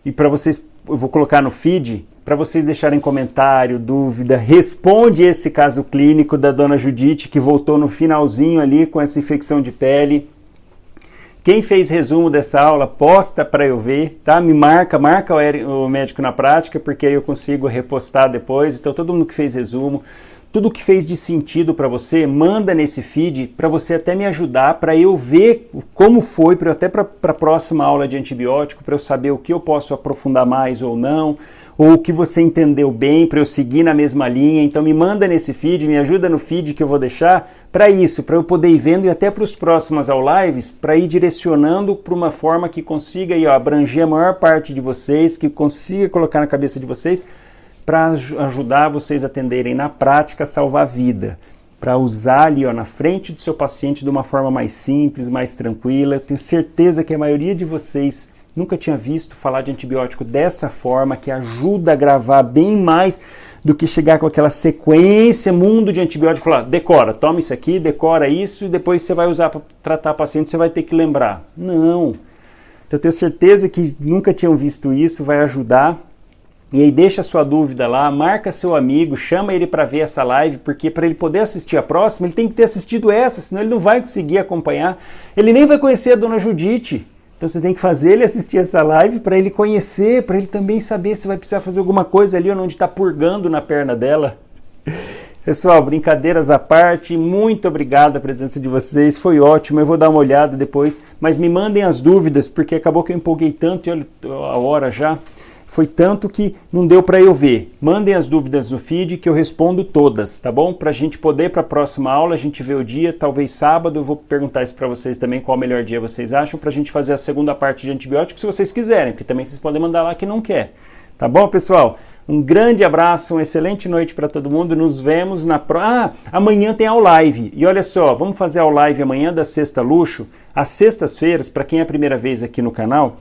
e para vocês, eu vou colocar no feed, para vocês deixarem comentário, dúvida, responde esse caso clínico da dona Judite, que voltou no finalzinho ali com essa infecção de pele. Quem fez resumo dessa aula, posta para eu ver, tá? Me marca o médico na prática, porque aí eu consigo repostar depois. Então todo mundo que fez resumo, tudo que fez de sentido para você, manda nesse feed para você até me ajudar, para eu ver como foi, até para a próxima aula de antibiótico, para eu saber o que eu posso aprofundar mais ou não, ou o que você entendeu bem, para eu seguir na mesma linha. Então me manda nesse feed, me ajuda no feed que eu vou deixar, para isso, para eu poder ir vendo e até para os próximos lives, para ir direcionando para uma forma que consiga aí, ó, abranger a maior parte de vocês, que consiga colocar na cabeça de vocês, para ajudar vocês a atenderem na prática, a salvar a vida, para usar ali ó, na frente do seu paciente de uma forma mais simples, mais tranquila. Eu tenho certeza que a maioria de vocês nunca tinha visto falar de antibiótico dessa forma, que ajuda a gravar bem mais do que chegar com aquela sequência, mundo de antibiótico, falar, decora, toma isso aqui, decora isso, e depois você vai usar para tratar paciente, você vai ter que lembrar. Não. Então eu tenho certeza que nunca tinham visto isso, vai ajudar. E aí deixa a sua dúvida lá, marca seu amigo, chama ele para ver essa live, porque para ele poder assistir a próxima, ele tem que ter assistido essa, senão ele não vai conseguir acompanhar. Ele nem vai conhecer a dona Judite. Então você tem que fazer ele assistir essa live para ele conhecer, para ele também saber se vai precisar fazer alguma coisa ali onde está purgando na perna dela. Pessoal, brincadeiras à parte, muito obrigado a presença de vocês, foi ótimo, eu vou dar uma olhada depois, mas me mandem as dúvidas, porque acabou que eu empolguei tanto, e olha a hora já, foi tanto que não deu para eu ver. Mandem as dúvidas no feed que eu respondo todas, tá bom? Para a gente poder, para a próxima aula, a gente vê o dia, talvez sábado, eu vou perguntar isso para vocês também, qual o melhor dia vocês acham, para a gente fazer a segunda parte de antibióticos, se vocês quiserem, porque também vocês podem mandar lá que não quer. Tá bom, pessoal? Um grande abraço, uma excelente noite para todo mundo, nos vemos na amanhã tem a live, e olha só, vamos fazer a live amanhã da Sexta Luxo, às sextas-feiras, para quem é a primeira vez aqui no canal,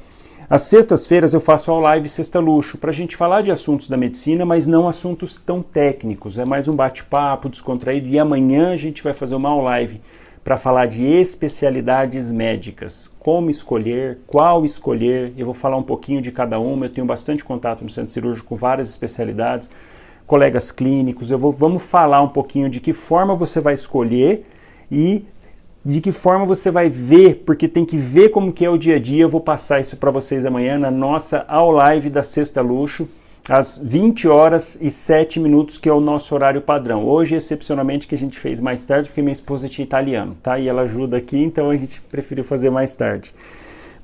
às sextas-feiras eu faço a live Sexta Luxo, para a gente falar de assuntos da medicina, mas não assuntos tão técnicos, é mais um bate-papo descontraído, e amanhã a gente vai fazer uma live para falar de especialidades médicas, como escolher, qual escolher, eu vou falar um pouquinho de cada uma, eu tenho bastante contato no centro cirúrgico com várias especialidades, colegas clínicos, vamos falar um pouquinho de que forma você vai escolher e de que forma você vai ver, porque tem que ver como que é o dia a dia. Eu vou passar isso para vocês amanhã na nossa live da Sexta Luxo, às 20h07, que é o nosso horário padrão. Hoje, excepcionalmente, que a gente fez mais tarde, porque minha esposa tinha italiano, tá? E ela ajuda aqui, então a gente preferiu fazer mais tarde.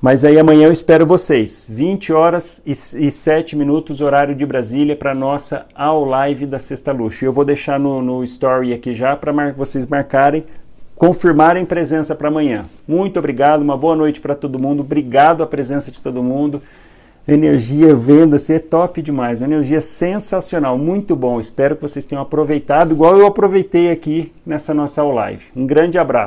Mas aí amanhã eu espero vocês, 20h07, horário de Brasília, para a nossa live da Sexta Luxo. Eu vou deixar no story aqui já para vocês marcarem, confirmarem presença para amanhã. Muito obrigado, uma boa noite para todo mundo, obrigado a presença de todo mundo. Energia vendo assim é top demais, uma energia sensacional, muito bom. Espero que vocês tenham aproveitado igual eu aproveitei aqui nessa nossa live. Um grande abraço.